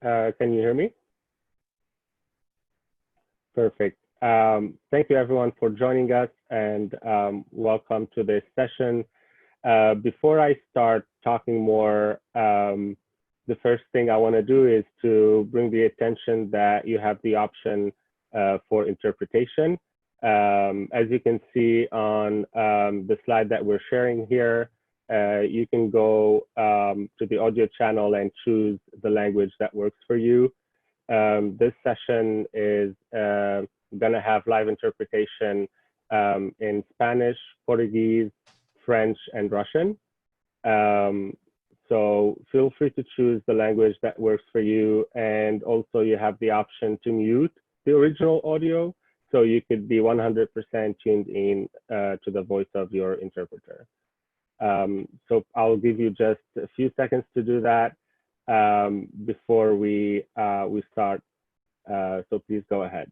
Can you hear me? Perfect. Thank you everyone for joining us and welcome to this session. Before I start talking more, the first thing I want to do is to bring the attention that you have the option for interpretation. As you can see on the slide that we're sharing here, you can go to the audio channel and choose the language that works for you. This session is going to have live interpretation in Spanish, Portuguese, French, and Russian. So feel free to choose the language that works for you. And also you have the option to mute the original audio. So you could be 100% tuned in to the voice of your interpreter. So I'll give you just a few seconds to do that before we start. So please go ahead.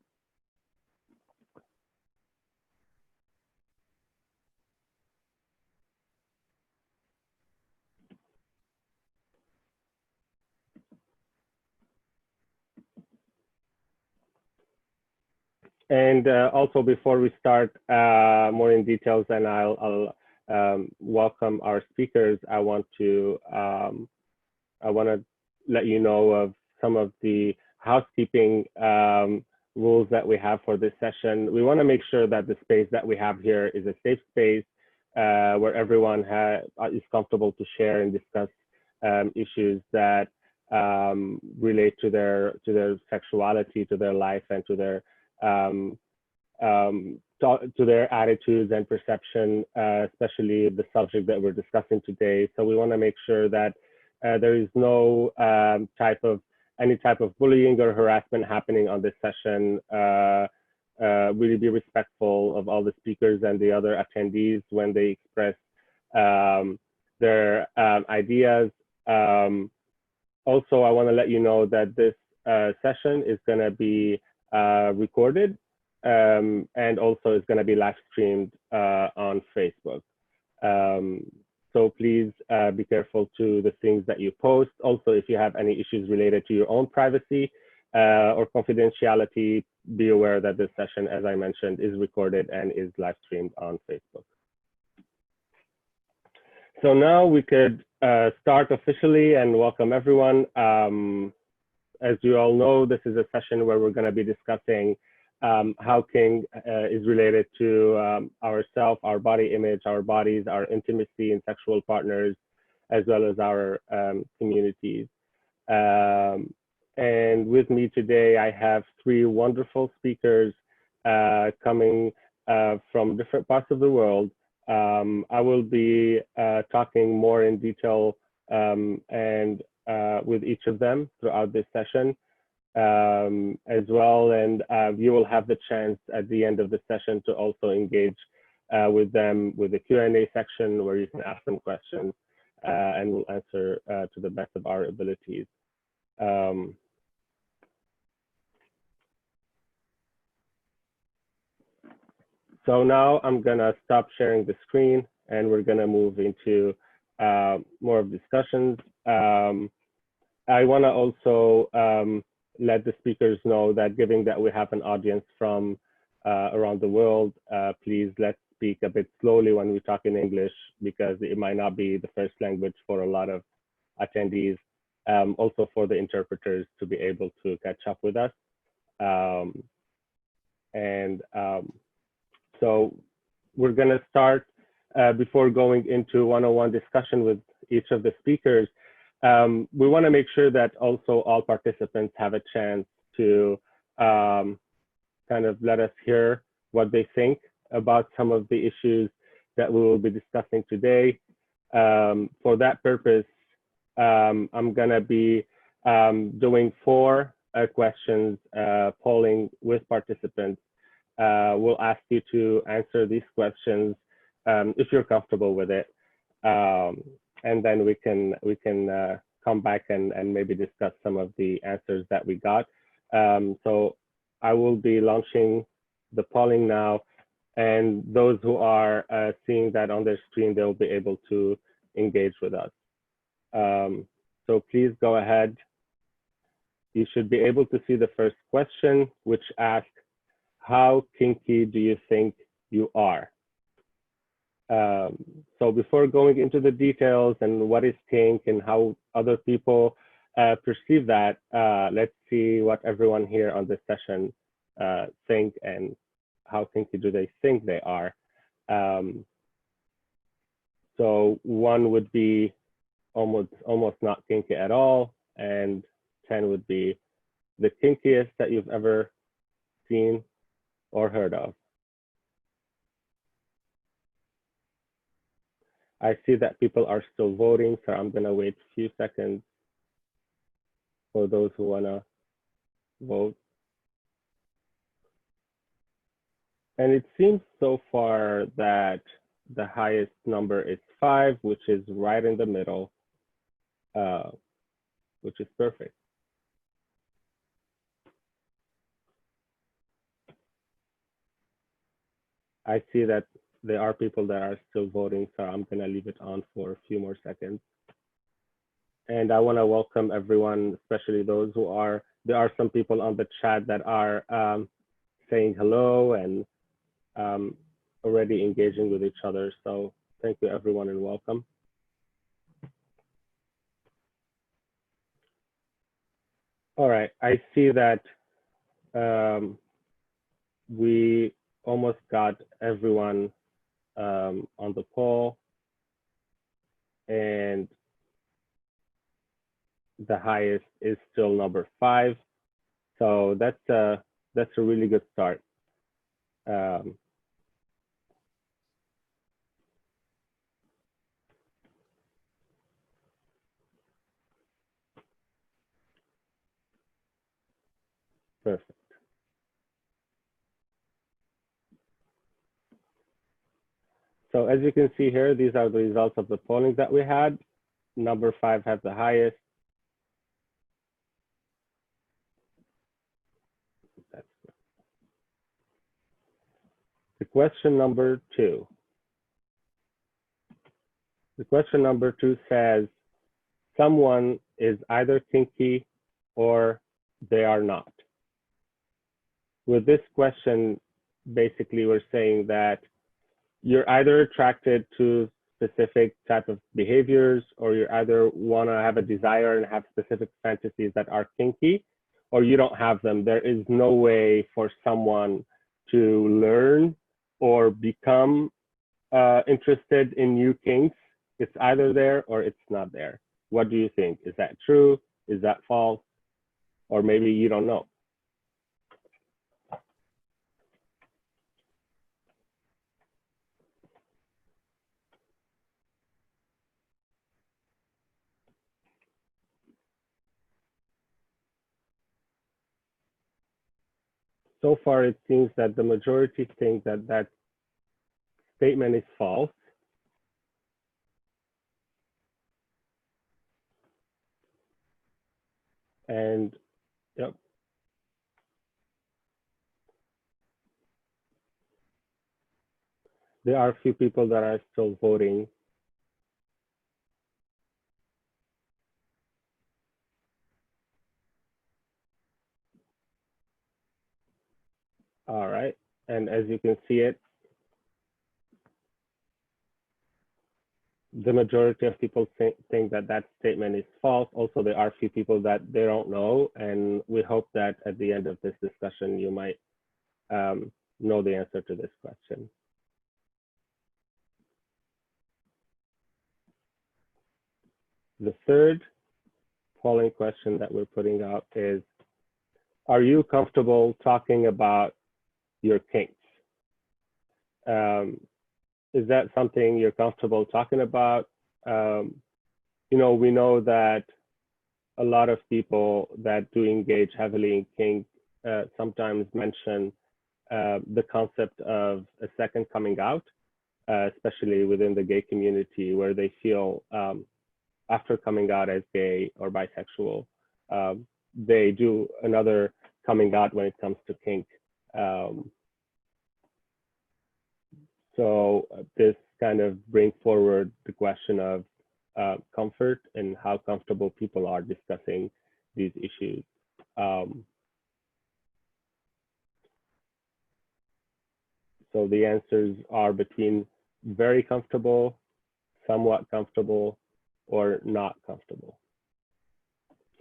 And also before we start more in details, and I'll welcome our speakers, I want to let you know of some of the housekeeping rules that we have for this session. We want to make sure that the space that we have here is a safe space where everyone is comfortable to share and discuss issues that relate to their sexuality, to their life, and to their attitudes and perception, especially the subject that we're discussing today. So we want to make sure that there is no any type of bullying or harassment happening on this session. Really be respectful of all the speakers and the other attendees when they express their ideas. Also, I want to let you know that this session is going to be recorded and also is going to be live streamed on Facebook. So please be careful to the things that you post. Also, if you have any issues related to your own privacy or confidentiality, be aware that this session, as I mentioned, is recorded and is live streamed on Facebook. So now we could start officially and welcome everyone. As you all know, this is a session where we're going to be discussing how King is related to ourself, our body image, our bodies, our intimacy and sexual partners, as well as our communities. And with me today, I have three wonderful speakers coming from different parts of the world. I will be talking more in detail and with each of them throughout this session as well. And you will have the chance at the end of the session to also engage with them with the Q&A section where you can ask them questions and we'll answer to the best of our abilities. So now I'm gonna stop sharing the screen and we're gonna move into more of discussions. I wanna also let the speakers know that given that we have an audience from around the world, please let's speak a bit slowly when we talk in English because it might not be the first language for a lot of attendees. Also for the interpreters to be able to catch up with us. So we're gonna start before going into one-on-one discussion with each of the speakers. We want to make sure that also all participants have a chance to kind of let us hear what they think about some of the issues that we will be discussing today. For that purpose, I'm going to be doing 4 questions polling with participants. We'll ask you to answer these questions if you're comfortable with it. And then we can come back and maybe discuss some of the answers that we got. So I will be launching the polling now, and those who are seeing that on their screen, they'll be able to engage with us. So please go ahead you should be able to see the first question, which asks, how kinky do you think you are? So before going into the details and what is kink and how other people perceive that, let's see what everyone here on this session think and how kinky do they think they are. So 1 would be almost not kinky at all, and 10 would be the kinkiest that you've ever seen or heard of. I see that people are still voting, so I'm gonna wait a few seconds for those who wanna vote. And it seems so far that the highest number is 5, which is right in the middle, which is perfect. I see that there are people that are still voting, so I'm gonna leave it on for a few more seconds. And I wanna welcome everyone, especially those who are, there are some people on the chat that are saying hello and already engaging with each other. So thank you everyone and welcome. All right, I see that we almost got everyone on the poll, and the highest is still number 5. So that's a really good start. Perfect. So as you can see here, these are the results of the polling that we had. Number 5 has the highest. The question number 2. The question number 2 says, someone is either kinky or they are not. With this question, basically we're saying that you're either attracted to specific type of behaviors, or you either want to have a desire and have specific fantasies that are kinky, or you don't have them. There is no way for someone to learn or become interested in new kinks. It's either there or it's not there. What do you think? Is that true? Is that false? Or maybe you don't know. So far, it seems that the majority think that that statement is false. And yep. There are a few people that are still voting. All right. And as you can see it, the majority of people think that that statement is false. Also, there are a few people that they don't know. And we hope that at the end of this discussion, you might know the answer to this question. The third polling question that we're putting out is, are you comfortable talking about your kinks? Is that something you're comfortable talking about? You know, we know that a lot of people that do engage heavily in kink sometimes mention the concept of a second coming out, especially within the gay community, where they feel after coming out as gay or bisexual, they do another coming out when it comes to kink. So this kind of brings forward the question of comfort and how comfortable people are discussing these issues. Um, so the answers are between very comfortable, somewhat comfortable, or not comfortable.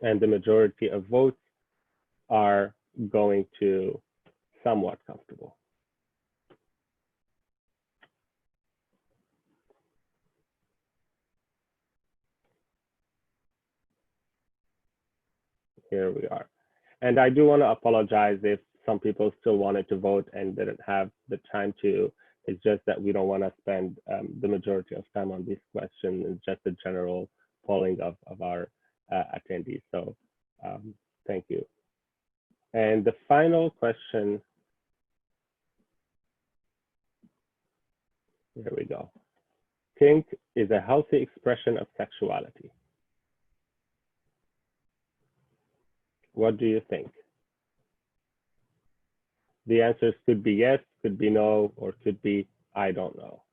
And the majority of votes are going to somewhat comfortable. Here we are. And I do want to apologize if some people still wanted to vote and didn't have the time to. It's just that we don't want to spend the majority of time on these questions. It's just a general polling of our attendees. So thank you. And the final question, here we go. Kink is a healthy expression of sexuality. What do you think? The answers could be yes, could be no, or could be I don't know.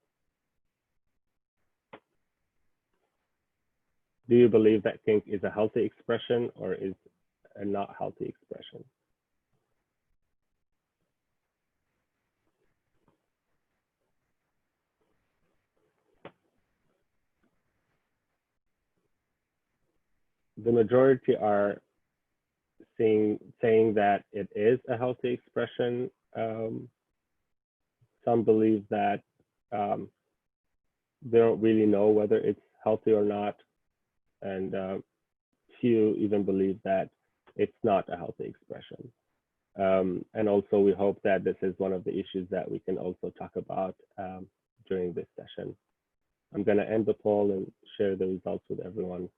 Do you believe that kink is a healthy expression or is a not healthy expression? The majority are saying that it is a healthy expression. Some believe that they don't really know whether it's healthy or not, and few even believe that it's not a healthy expression. And also, we hope that this is one of the issues that we can also talk about during this session. I'm going to end the poll and share the results with everyone.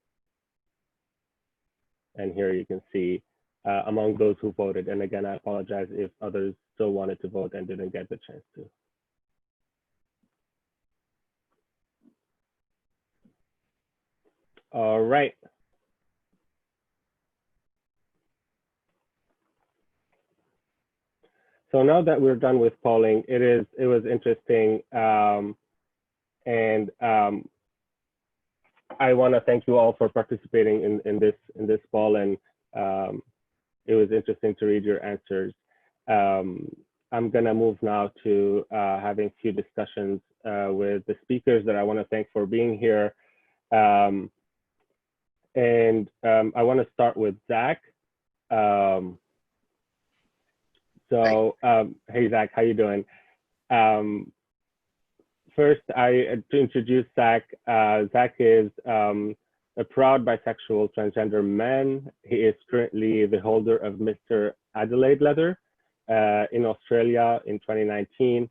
And here you can see among those who voted, and again, I apologize if others still wanted to vote and didn't get the chance to. All right. So now that we're done with polling, it was interesting, and I want to thank you all for participating in this poll, and it was interesting to read your answers. I'm gonna move now to having a few discussions with the speakers that I want to thank for being here, and I want to start with Zach. Hey Zach, how you doing? First, to introduce Zach, Zach is a proud bisexual transgender man. He is currently the holder of Mr. Adelaide Leather in Australia in 2019.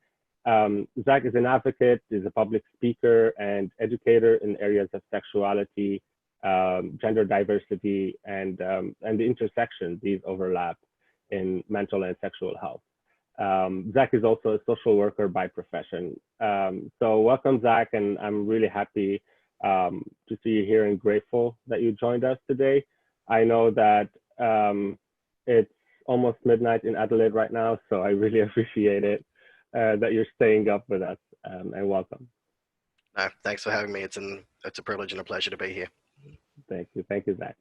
Zach is an advocate, is a public speaker and educator in areas of sexuality, gender diversity, and the intersection these overlap in mental and sexual health. Zach is also a social worker by profession. So welcome, Zach, and I'm really happy to see you here and grateful that you joined us today. I know that it's almost midnight in Adelaide right now, so I really appreciate it that you're staying up with us, and welcome. No, thanks for having me. It's a privilege and a pleasure to be here. Thank you, Zach.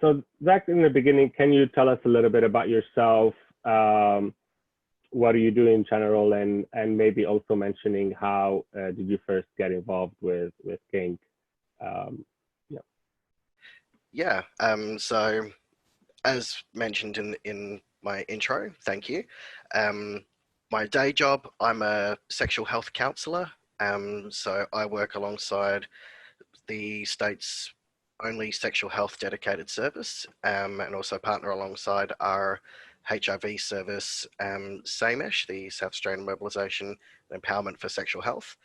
So Zach, in the beginning, can you tell us a little bit about yourself? What do you do in general, and maybe also mentioning how did you first get involved with kink? Yeah. So as mentioned in my intro, thank you. My day job, I'm a sexual health counsellor. So I work alongside the state's only sexual health dedicated service, and also partner alongside our HIV service, SAMESH, the South Australian Mobilisation and Empowerment for Sexual Health.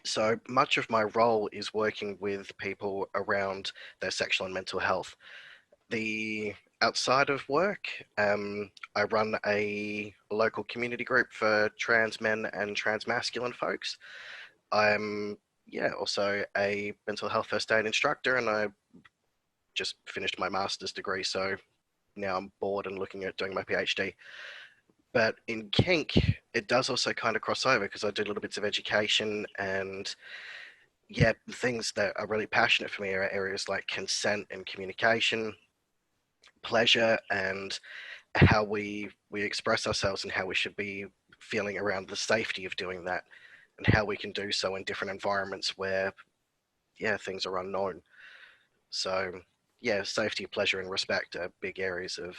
So much of my role is working with people around their sexual and mental health. Outside of work, I run a local community group for trans men and trans masculine folks. I'm also a mental health first aid instructor, and I just finished my master's degree, so now I'm bored and looking at doing my PhD. But in kink, it does also kind of cross over because I do little bits of education, and things that are really passionate for me are areas like consent and communication, pleasure and how we express ourselves and how we should be feeling around the safety of doing that and how we can do so in different environments where things are unknown. So yeah, safety, pleasure, and respect are big areas of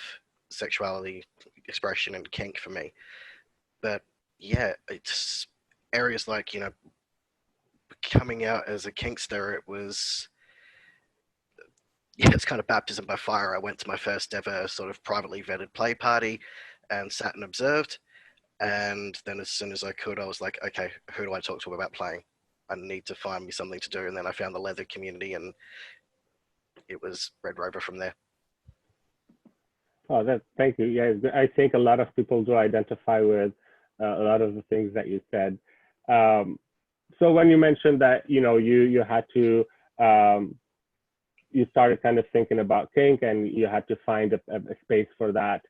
sexuality expression and kink for me. But yeah, it's areas like, coming out as a kinkster, it was, it's kind of baptism by fire. I went to my first ever sort of privately vetted play party and sat and observed. And then as soon as I could, I was like, okay, who do I talk to about playing? I need to find me something to do. And then I found the leather community, and it was Red Rover from there. Oh, thank you. Yeah, I think a lot of people do identify with a lot of the things that you said. Um, so when you mentioned that, you had to, um, you started kind of thinking about kink and you had to find a space for that.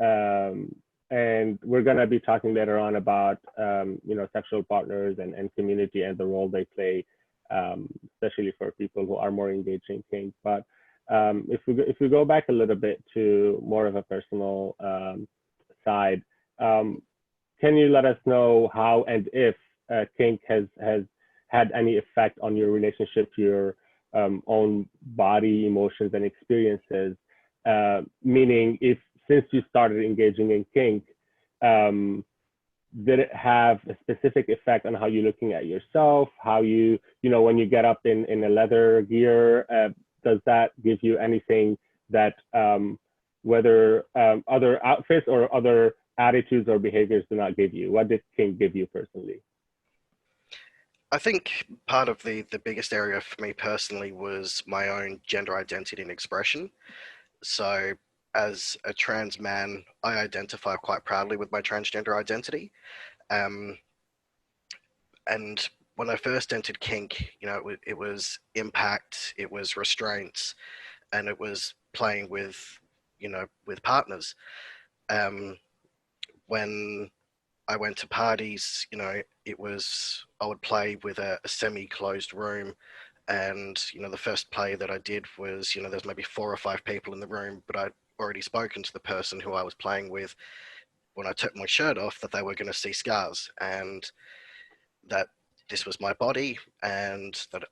Um, and we're going to be talking later on about, sexual partners and community and the role they play, especially for people who are more engaged in kink. But if we go back a little bit to more of a personal side, um, can you let us know how and if kink has had any effect on your relationship to your own body, emotions, and experiences? Meaning, if since you started engaging in kink, um, did it have a specific effect on how you're looking at yourself? How when you get up in a leather gear, does that give you anything that whether other outfits or other attitudes or behaviors do not give you? What did kink give you personally? I think part of the biggest area for me personally was my own gender identity and expression. So, as a trans man, I identify quite proudly with my transgender identity. Um, and when I first entered kink, it was impact, it was restraints, and it was playing with partners. Um, when I went to parties, I would play with a semi-closed room, and the first play that I did was, there's maybe 4 or 5 people in the room, but I'd already spoken to the person who I was playing with when I took my shirt off that they were going to see scars, and that this was my body, and that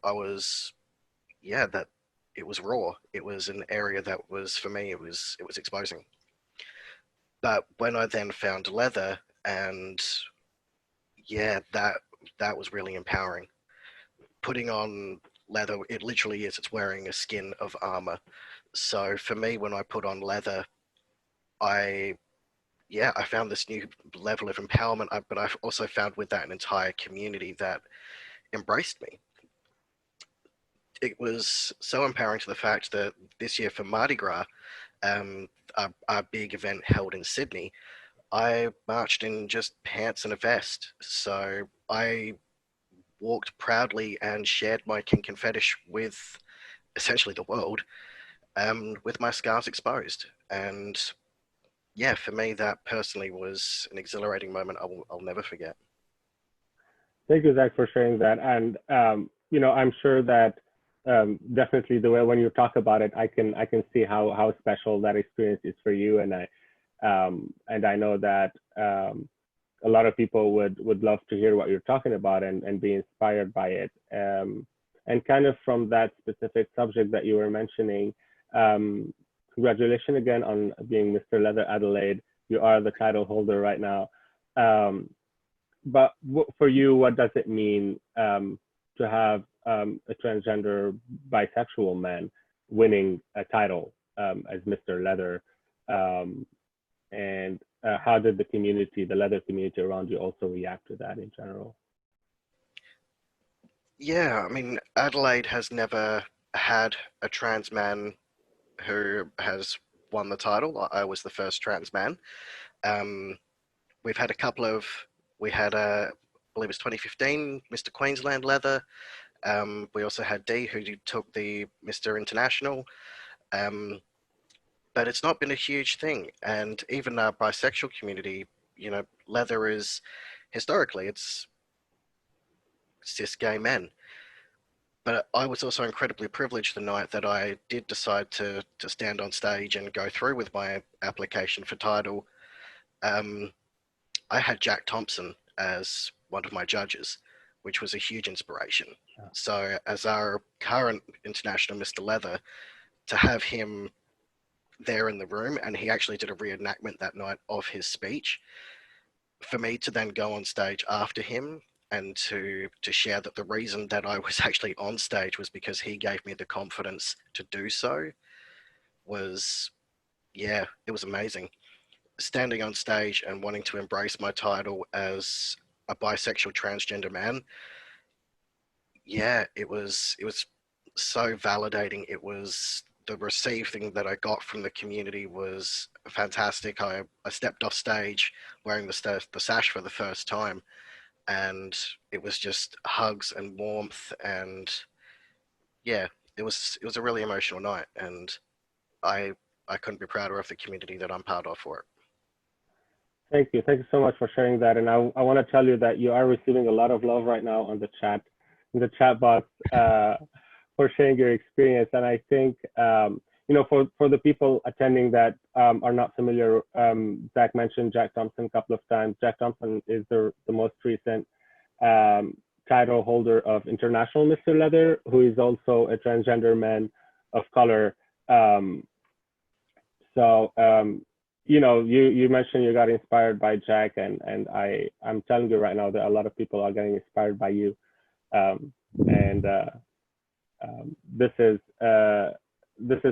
that it was raw. It was an area that was, for me, it was exposing. But when I then found leather, and that was really empowering. Putting on leather, it literally is, it's wearing a skin of armor. So for me, when I put on leather, I I found this new level of empowerment, but I've also found with that an entire community that embraced me. It was so empowering to the fact that this year for Mardi Gras, our big event held in Sydney, I marched in just pants and a vest. So I walked proudly and shared my kink and fetish with essentially the world, with my scars exposed. And yeah, for me, that personally was an exhilarating moment I'll never forget. Thank you, Zach, for sharing that. And I'm sure that definitely the way when you talk about it, I can see how special that experience is for you, and I know that a lot of people would love to hear what you're talking about and be inspired by it. And kind of from that specific subject that you were mentioning, congratulations again on being Mr. Leather Adelaide. You are the title holder right now. Um, but for you, what does it mean to have a transgender bisexual man winning a title as Mr. Leather? Um, and how did the leather community around you also react to that in general? Yeah, I mean, Adelaide has never had a trans man who has won the title. I was the first trans man. Um, we've had a couple of, we had I believe it was 2015, Mr. Queensland Leather. We also had D, who took the Mr. International. Um, but it's not been a huge thing. And even our bisexual community, leather is historically, it's cis gay men. But I was also incredibly privileged the night that I did decide to stand on stage and go through with my application for title. Um, I had Jack Thompson as one of my judges, which was a huge inspiration. So, as our current international Mr. Leather, to have him there in the room, and he actually did a reenactment that night of his speech, for me to then go on stage after him and to share that the reason that I was actually on stage was because he gave me the confidence to do so was, yeah, it was amazing. Standing on stage and wanting to embrace my title as a bisexual transgender man, yeah, it was so validating. It was the receiving that I got from the community was fantastic. I stepped off stage wearing the sash for the first time, and it was just hugs and warmth, and yeah, it was a really emotional night, and I I couldn't be prouder of the community that I'm part of for it. Thank you. Thank you so much for sharing that. And I want to tell you that you are receiving a lot of love right now on the chat, in the chat box, for sharing your experience. And I think, for the people attending that are not familiar, Zach mentioned Jack Thompson a couple of times. Jack Thompson is the most recent title holder of International Mr. Leather, who is also a transgender man of color. Um, you mentioned you got inspired by Jack, and I'm telling you right now that a lot of people are getting inspired by you. Um, and this is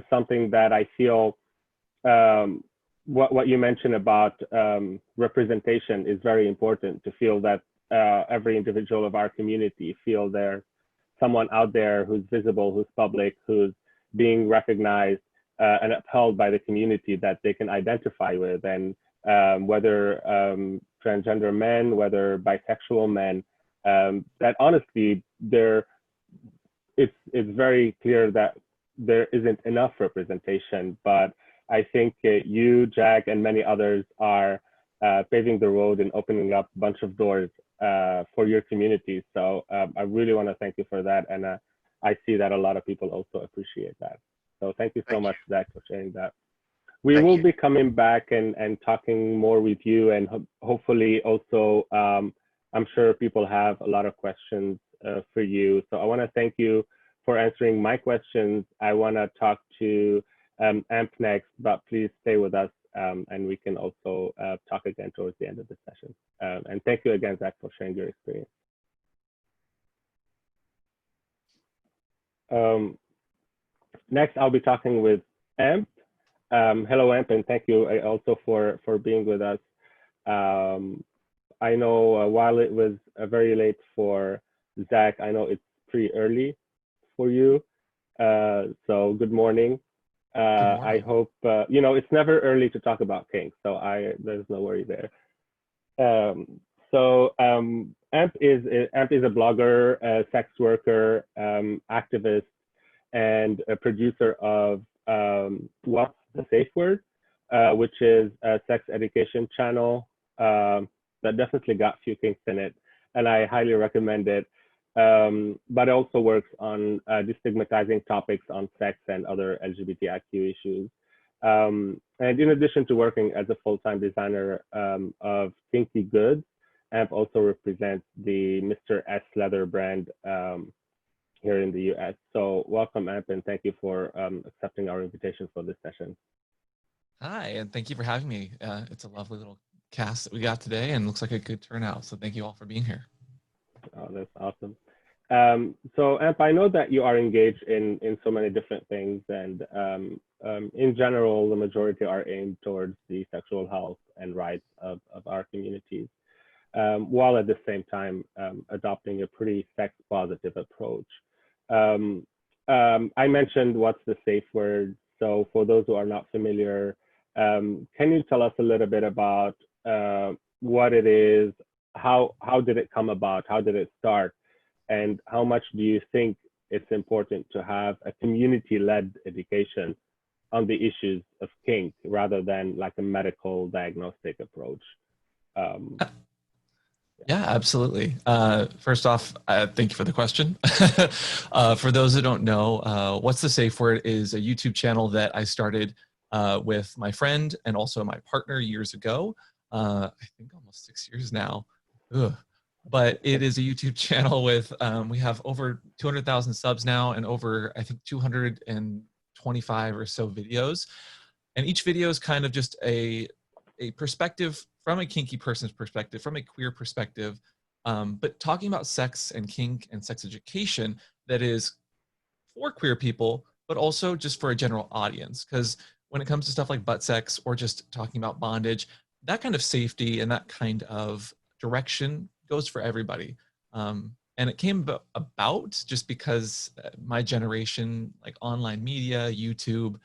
something that I feel, what you mentioned about representation is very important, to feel that every individual of our community feel there's someone out there who's visible, who's public, who's being recognized and upheld by the community that they can identify with. And whether transgender men, whether bisexual men, that honestly, it's very clear that there isn't enough representation. But I think you, Jack, and many others are paving the road and opening up a bunch of doors for your community. So I really want to thank you for that. And I see that a lot of people also appreciate that. So thank you so Thank you. much, Zach, for sharing that. We Thank will you. be coming back and talking more with you, and hopefully also, I'm sure people have a lot of questions for you. So I want to thank you for answering my questions. I want to talk to AMP next, but please stay with us, and we can also talk again towards the end of the session. And thank you again, Zach, for sharing your experience. Next, I'll be talking with AMP. Hello, AMP, and thank you also for being with us. I know while it was very late for Zach, I know it's pretty early for you. So good morning. Good morning. I hope, it's never early to talk about kinks, so there's no worry there. AMP is a blogger, a sex worker, activist, and a producer of What's the Safe Word, which is a sex education channel that definitely got a few kinks in it, and I highly recommend it. But it also works on destigmatizing topics on sex and other LGBTIQ issues. And in addition to working as a full-time designer of kinky goods, AMP also represents the Mr. S Leather brand here in the US. So welcome, AMP, and thank you for accepting our invitation for this session. Hi, and thank you for having me. It's a lovely little cast that we got today, and looks like a good turnout. So thank you all for being here. Oh, that's awesome. So AMP, I know that you are engaged in so many different things, and in general, the majority are aimed towards the sexual health and rights of our communities, while at the same time adopting a pretty sex-positive approach. I mentioned What's the Safe Word. So for those who are not familiar, can you tell us a little bit about what it is, how did it come about, how did it start, and how much do you think it's important to have a community-led education on the issues of kink rather than like a medical diagnostic approach? Yeah, absolutely. First off, thank you for the question. For those that don't know, What's the Safe Word is a YouTube channel that I started with my friend and also my partner years ago. I think almost 6 years now. Ugh. But it is a YouTube channel with, we have over 200,000 subs now and over, I think, 225 or so videos. And each video is kind of just a perspective from a kinky person's perspective, from a queer perspective, but talking about sex and kink and sex education that is for queer people, but also just for a general audience. Because when it comes to stuff like butt sex or just talking about bondage, that kind of safety and that kind of direction goes for everybody. And it came about just because my generation, like online media, YouTube,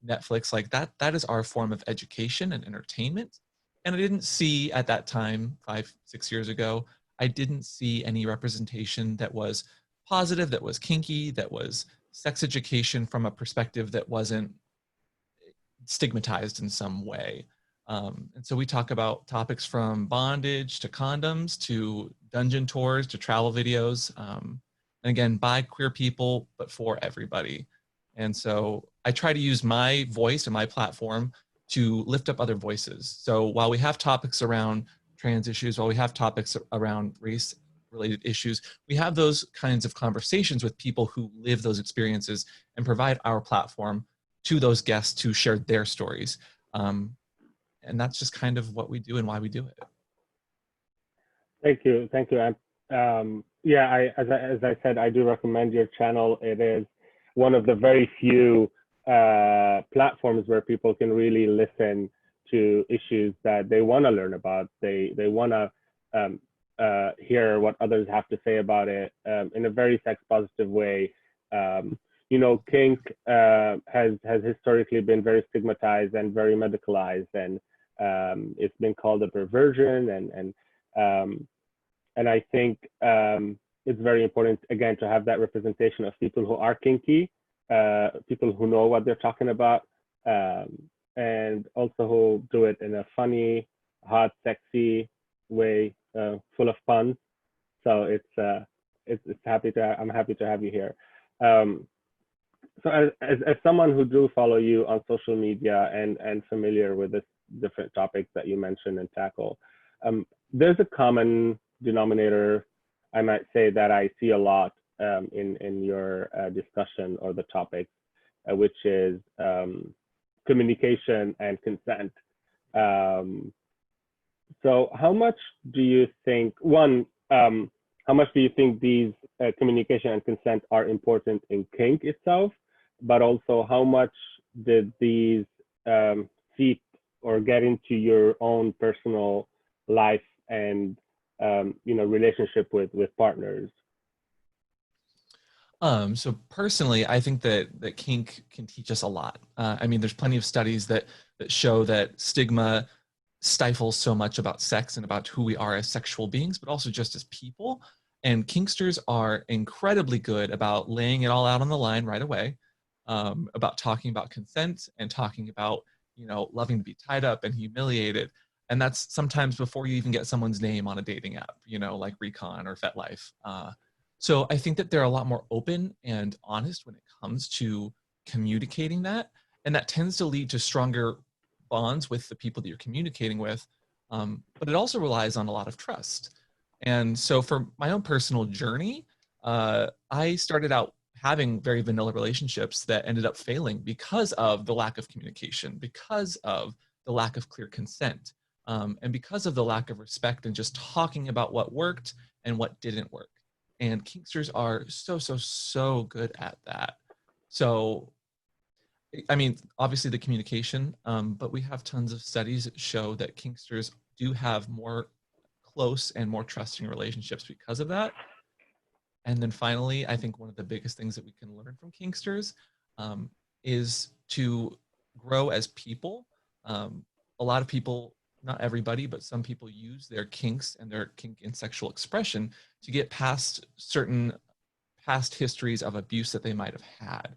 Netflix, like that is our form of education and entertainment. And I didn't see at that time, 5, 6 years ago, I didn't see any representation that was positive, that was kinky, that was sex education from a perspective that wasn't stigmatized in some way. And so we talk about topics from bondage to condoms to dungeon tours to travel videos. And again, by queer people, but for everybody. And so I try to use my voice and my platform to lift up other voices. So while we have topics around trans issues, while we have topics around race related issues, we have those kinds of conversations with people who live those experiences and provide our platform to those guests to share their stories. And that's just kind of what we do and why we do it. Thank you. Thank you. Yeah, as I said, I do recommend your channel. It is one of the very few platforms where people can really listen to issues that they want to learn about. They want to hear what others have to say about it in a very sex positive way. You know, kink has historically been very stigmatized and very medicalized, and it's been called a perversion, and I think it's very important again to have that representation of people who are kinky, people who know what they're talking about, and also who do it in a funny, hot, sexy way, full of puns. So it's I'm happy to have you here. So as someone who do follow you on social media and familiar with this different topics that you mentioned and tackle, there's a common denominator, I might say, that I see a lot in your discussion or the topics, which is communication and consent. So how much do you think, how much do you think these communication and consent are important in kink itself, but also how much did these seep or get into your own personal life and relationship with partners? So personally, I think that kink can teach us a lot. I mean, there's plenty of studies that show that stigma stifles so much about sex and about who we are as sexual beings, but also just as people. And kinksters are incredibly good about laying it all out on the line right away, about talking about consent and talking about, loving to be tied up and humiliated. And that's sometimes before you even get someone's name on a dating app, like Recon or FetLife. So I think that they're a lot more open and honest when it comes to communicating that. And that tends to lead to stronger bonds with the people that you're communicating with. But it also relies on a lot of trust. And so for my own personal journey, I started out having very vanilla relationships that ended up failing because of the lack of communication, because of the lack of clear consent, and because of the lack of respect and just talking about what worked and what didn't work. And kinksters are so good at that. So, I mean, obviously the communication, but we have tons of studies that show that kinksters do have more close and more trusting relationships because of that. And then finally, I think one of the biggest things that we can learn from kinksters is to grow as people. A lot of people, not everybody, but some people use their kinks and their kink and sexual expression to get past certain past histories of abuse that they might have had.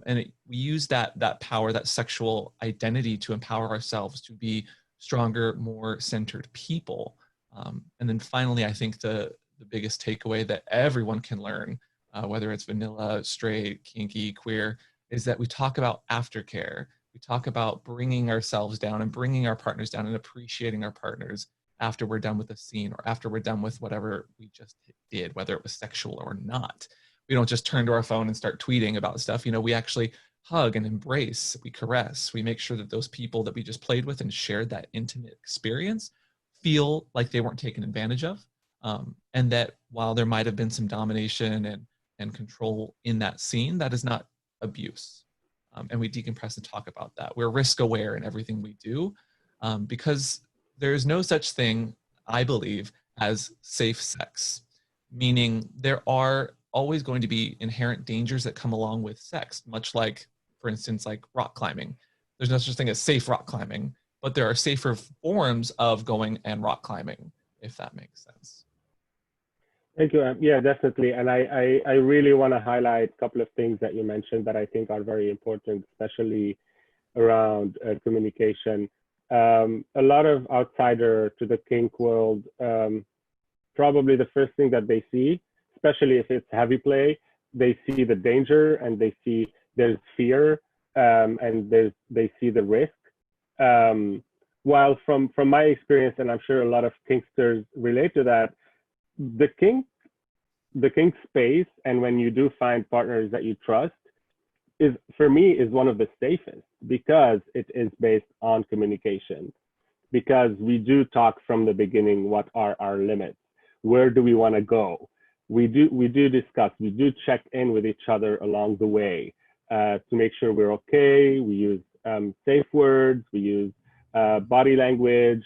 We use that power, that sexual identity to empower ourselves to be stronger, more centered people. And then finally, I think the biggest takeaway that everyone can learn, whether it's vanilla, straight, kinky, queer, is that we talk about aftercare. We talk about bringing ourselves down and bringing our partners down and appreciating our partners after we're done with a scene or after we're done with whatever we just did, whether it was sexual or not. We don't just turn to our phone and start tweeting about stuff. You know, we actually hug and embrace, we caress, we make sure that those people that we just played with and shared that intimate experience feel like they weren't taken advantage of. And that while there might have been some domination and control in that scene, that is not abuse. And we decompress and talk about that. We're risk aware in everything we do, because there is no such thing, I believe, as safe sex, meaning there are always going to be inherent dangers that come along with sex, much like, for instance, like rock climbing. There's no such thing as safe rock climbing, but there are safer forms of going and rock climbing, if that makes sense. Thank you. Yeah, definitely. And I really want to highlight a couple of things that you mentioned that I think are very important, especially around communication. A lot of outsider to the kink world, probably the first thing that they see, especially if it's heavy play, they see the danger and they see there's fear, and they see the risk. While from my experience, and I'm sure a lot of kinksters relate to that, the kink space, and when you do find partners that you trust, is, for me, is one of the safest, because it is based on communication, because we do talk from the beginning, what are our limits, where do we want to go, we do discuss, we do check in with each other along the way, to make sure we're okay. We use safe words, we use body language.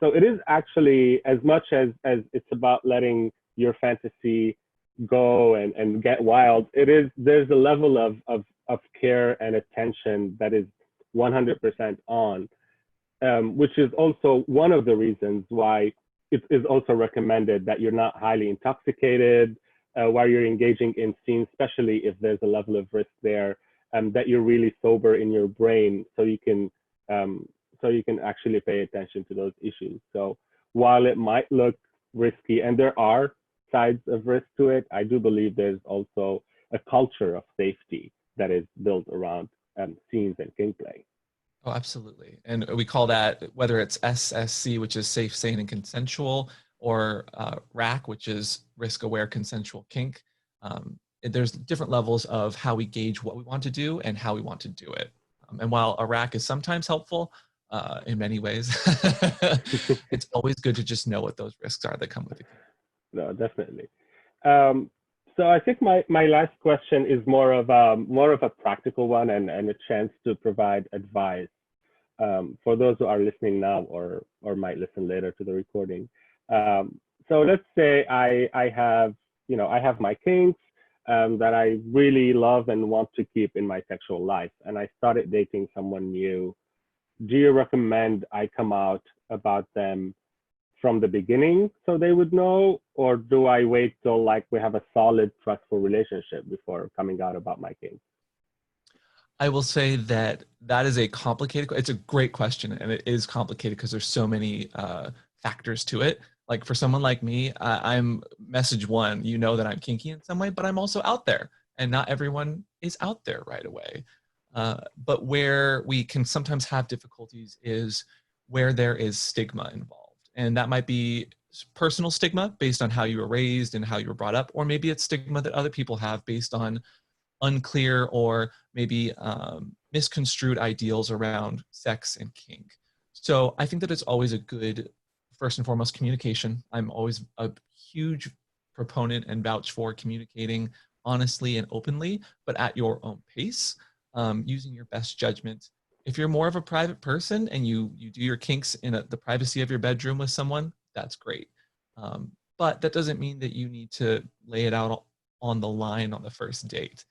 So it is actually, as much as it's about letting your fantasy go and get wild, there's a level of care and attention that is 100% on, which is also one of the reasons why it is also recommended that you're not highly intoxicated while you're engaging in scenes, especially if there's a level of risk there, that you're really sober in your brain, so you can actually pay attention to those issues. So while it might look risky, and there are sides of risk to it, I do believe there's also a culture of safety that is built around scenes and kink play. Oh, absolutely. And we call that, whether it's SSC, which is safe, sane, and consensual, or RAC, which is risk-aware consensual kink. There's different levels of how we gauge what we want to do and how we want to do it. And while a RAC is sometimes helpful, in many ways, it's always good to just know what those risks are that come with it. No, definitely. So I think my last question is more of a practical one, and a chance to provide advice for those who are listening now or might listen later to the recording. So let's say I have my kinks that I really love and want to keep in my sexual life, and I started dating someone new. Do you recommend I come out about them from the beginning so they would know, or do I wait till like we have a solid, trustful relationship before coming out about my kinks? I will say that is a complicated, it's a great question, and it is complicated because there's so many factors to it. Like for someone like me, I'm message one, you know that I'm kinky in some way, but I'm also out there, and not everyone is out there right away. But where we can sometimes have difficulties is where there is stigma involved. And that might be personal stigma based on how you were raised and how you were brought up, or maybe it's stigma that other people have based on unclear or maybe misconstrued ideals around sex and kink. So I think that it's always a good, first and foremost, communication. I'm always a huge proponent and vouch for communicating honestly and openly, but at your own pace, using your best judgment. If you're more of a private person and you do your kinks in the privacy of your bedroom with someone, that's great. But that doesn't mean that you need to lay it out on the line on the first date.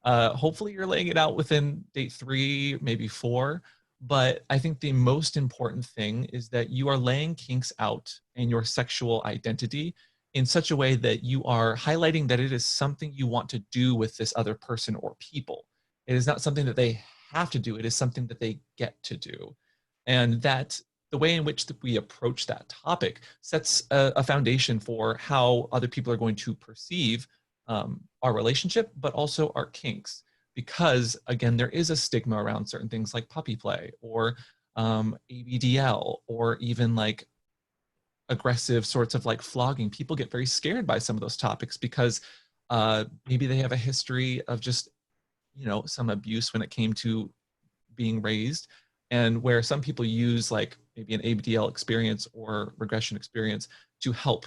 Hopefully you're laying it out within date 3, maybe 4. But I think the most important thing is that you are laying kinks out and your sexual identity in such a way that you are highlighting that it is something you want to do with this other person or people. It is not something that they have to do. It is something that they get to do. And that the way in which we approach that topic sets a foundation for how other people are going to perceive our relationship, but also our kinks. Because again, there is a stigma around certain things like puppy play or ABDL, or even like aggressive sorts of like flogging. People get very scared by some of those topics because maybe they have a history of just, you know, some abuse when it came to being raised, and where some people use like maybe an ABDL experience or regression experience to help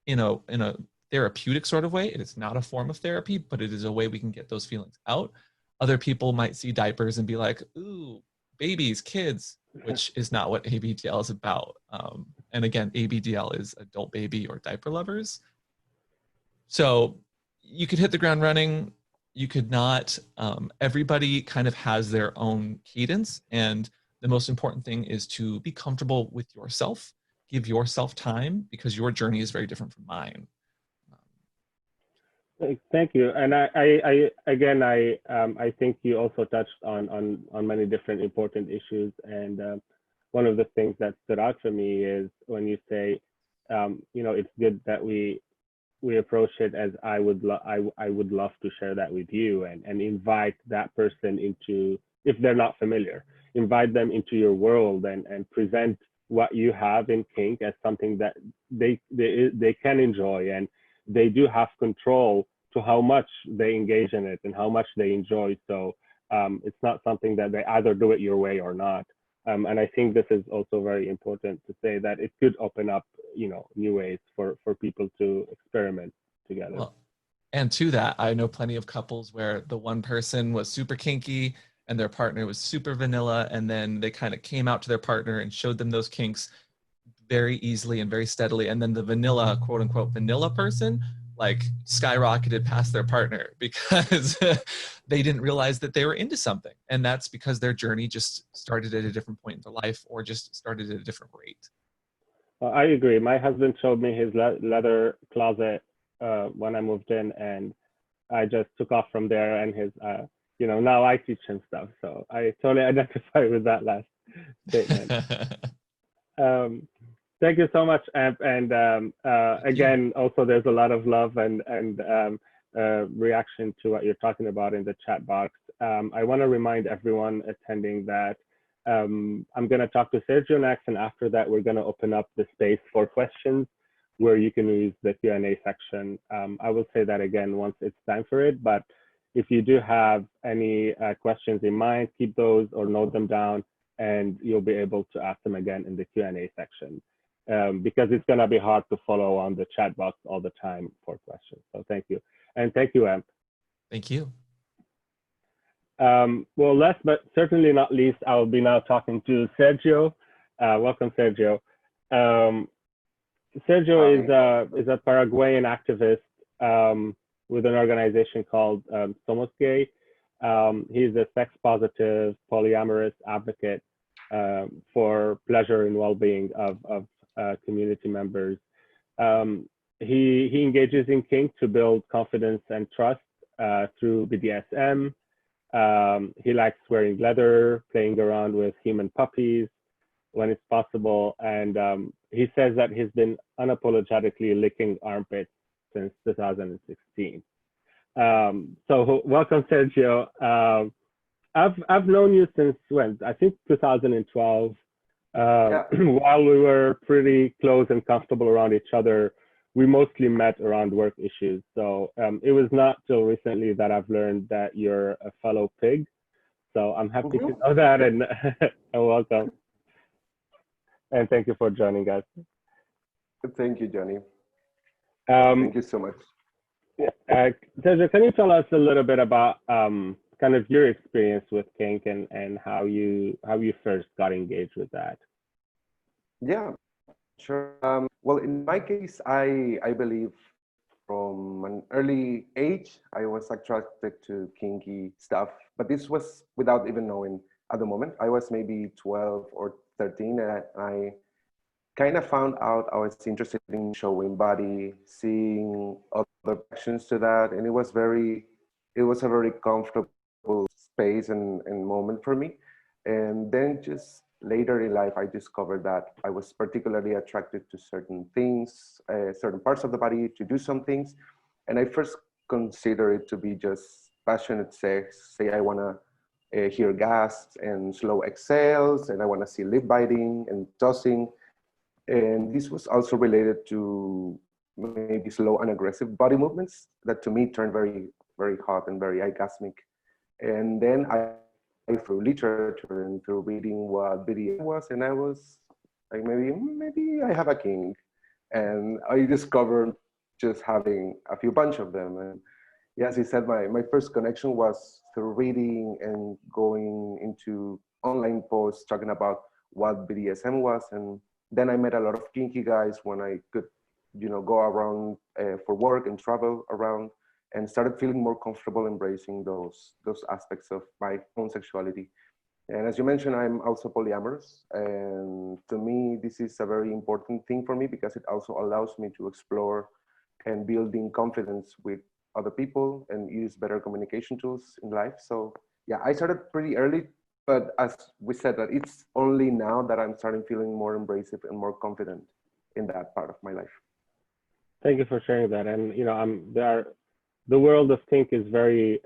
in a therapeutic sort of way. It is not a form of therapy, but it is a way we can get those feelings out. Other people might see diapers and be like, ooh, babies, kids, which is not what ABDL is about. And again, ABDL is adult baby or diaper lovers. So you could hit the ground running, you could not. Everybody kind of has their own cadence, and the most important thing is to be comfortable with yourself, give yourself time, because your journey is very different from mine. Thank you. And I think you also touched on many different important issues. And one of the things that stood out for me is when you say, you know, it's good that we approach it as I would love to share that with you, and invite that person into, if they're not familiar, invite them into your world, and present what you have in kink as something that they can enjoy, and they do have control to how much they engage in it and how much they enjoy. So it's not something that they either do it your way or not. And I think this is also very important to say, that it could open up, you know, new ways for people to experiment together. Well, and to that, I know plenty of couples where the one person was super kinky and their partner was super vanilla, and then they kind of came out to their partner and showed them those kinks very easily and very steadily. And then the vanilla, quote unquote, vanilla person, like skyrocketed past their partner because they didn't realize that they were into something. And that's because their journey just started at a different point in their life, or just started at a different rate. I agree. My husband showed me his leather closet when I moved in, and I just took off from there. And his, you know, now I teach him stuff. So I totally identify with that last statement. Thank you so much, Amp. And again, also there's a lot of love and reaction to what you're talking about in the chat box. I want to remind everyone attending that I'm going to talk to Sergio next, and after that, we're going to open up the space for questions where you can use the Q&A section. I will say that again once it's time for it, but if you do have any questions in mind, keep those or note them down, and you'll be able to ask them again in the Q&A section, because it's going to be hard to follow on the chat box all the time for questions. So thank you. And thank you, Amp. Thank you. Well, last but certainly not least, I will be now talking to Sergio. Welcome, Sergio. Sergio is a Paraguayan activist with an organization called Somos Gay. He's a sex-positive, polyamorous advocate for pleasure and well-being of community members. He engages in kink to build confidence and trust through BDSM. He likes wearing leather, playing around with human puppies when it's possible, and he says that he's been unapologetically licking armpits since 2016. So welcome, Sergio. I've known you since when? I think 2012. While we were pretty close and comfortable around each other, we mostly met around work issues. So it was not till recently that I've learned that you're a fellow pig. So I'm happy to know that, and welcome. And thank you for joining us. Thank you, Johnny. Thank you so much. Sergio, can you tell us a little bit about kind of your experience with kink and how you first got engaged with that? Yeah, sure. Well, in my case, I believe from an early age, I was attracted to kinky stuff, but this was without even knowing at the moment. I was maybe 12 or 13, and I kind of found out I was interested in showing body, seeing other actions to that, and it was a very comfortable space and moment for me. And then just later in life, I discovered that I was particularly attracted to certain things, certain parts of the body, to do some things. And I first consider it to be just passionate sex. Say I want to hear gasps and slow exhales, and I want to see lip biting and tossing. And this was also related to maybe slow and aggressive body movements that to me turned very, very hot and very orgasmic. And then through literature and through reading what BDSM was, and I was like, maybe I have a kink. And I discovered just having a few bunch of them. And yeah, as I said, my first connection was through reading and going into online posts talking about what BDSM was. And then I met a lot of kinky guys when I could, go around for work and travel around, and started feeling more comfortable embracing those aspects of my own sexuality. And as you mentioned, I'm also polyamorous. And to me, this is a very important thing for me because it also allows me to explore and building confidence with other people and use better communication tools in life. So yeah, I started pretty early, but as we said, that it's only now that I'm starting feeling more embracive and more confident in that part of my life. Thank you for sharing that. And the world of kink is very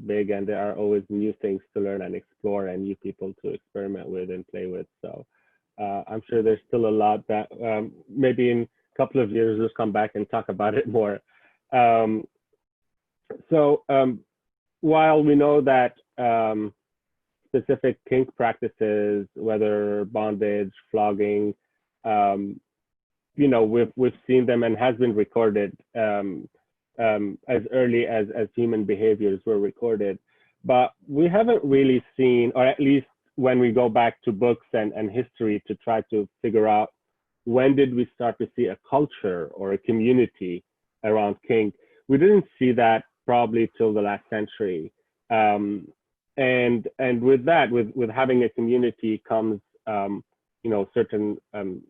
big, and there are always new things to learn and explore, and new people to experiment with and play with. So I'm sure there's still a lot that maybe in a couple of years we'll come back and talk about it more. While we know that specific kink practices, whether bondage, flogging, we've seen them and has been recorded as early as human behaviors were recorded, but we haven't really seen, or at least when we go back to books and history to try to figure out when did we start to see a culture or a community around kink, we didn't see that probably till the last century. And with that, with having a community comes certain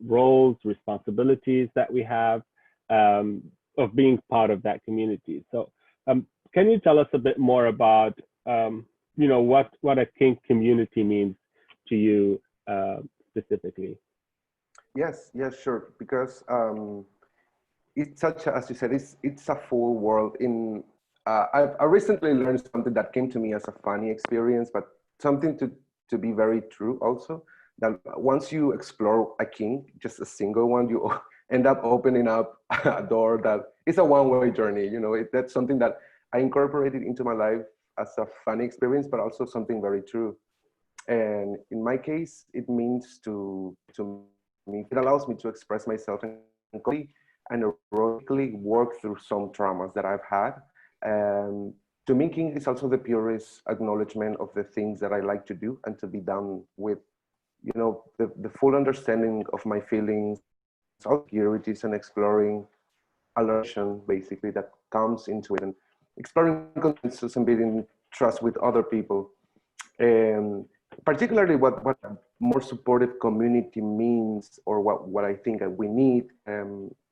roles, responsibilities that we have of being part of that community. So can you tell us a bit more about what a kink community means to you specifically? Yes, sure. Because it's such as you said, it's a full world. I recently learned something that came to me as a funny experience, but something to be very true also. That once you explore a kink, just a single one, you end up opening up a door that is a one-way journey. That's something that I incorporated into my life as a funny experience, but also something very true. And in my case, it means to me, it allows me to express myself and erotically work through some traumas that I've had. To me, kink is also the purest acknowledgement of the things that I like to do and to be done with, the full understanding of my feelings, insecurities, and exploring alertion basically that comes into it, and exploring consensus and building trust with other people. And particularly what more supportive community means, or what I think that we need,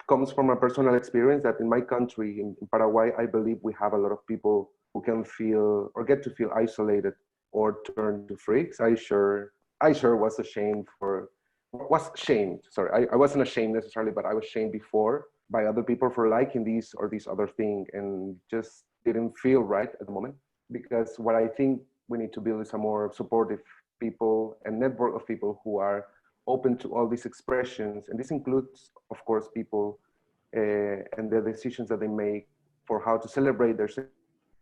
comes from a personal experience that in my country, in Paraguay, I believe we have a lot of people who can feel or get to feel isolated or turn to freaks. I sure was ashamed. Sorry, I wasn't ashamed necessarily, but I was shamed before by other people for liking this or this other thing, and just didn't feel right at the moment. Because what I think we need to build is a more supportive people and network of people who are open to all these expressions. And this includes, of course, people and the decisions that they make for how to celebrate their sex,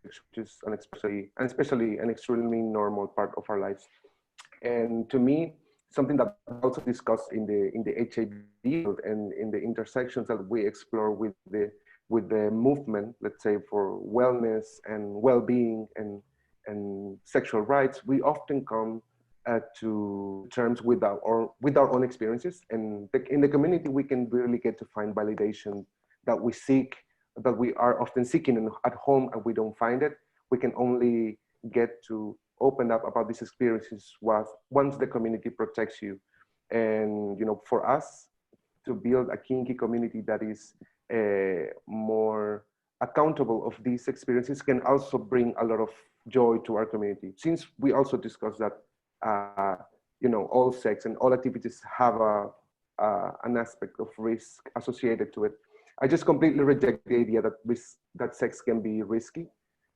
which is especially an extremely normal part of our lives. And to me, something that also discussed in the HIV field and in the intersections that we explore with the movement, let's say, for wellness and well-being and sexual rights, we often come to terms with our own experiences. And in the community, we can really get to find validation that we are often seeking at home, and we don't find it. We can only get to open up about these experiences once the community protects you. And for us to build a kinky community that is more accountable of these experiences can also bring a lot of joy to our community. Since we also discussed that all sex and all activities have an aspect of risk associated to it. I just completely reject the idea that sex can be risky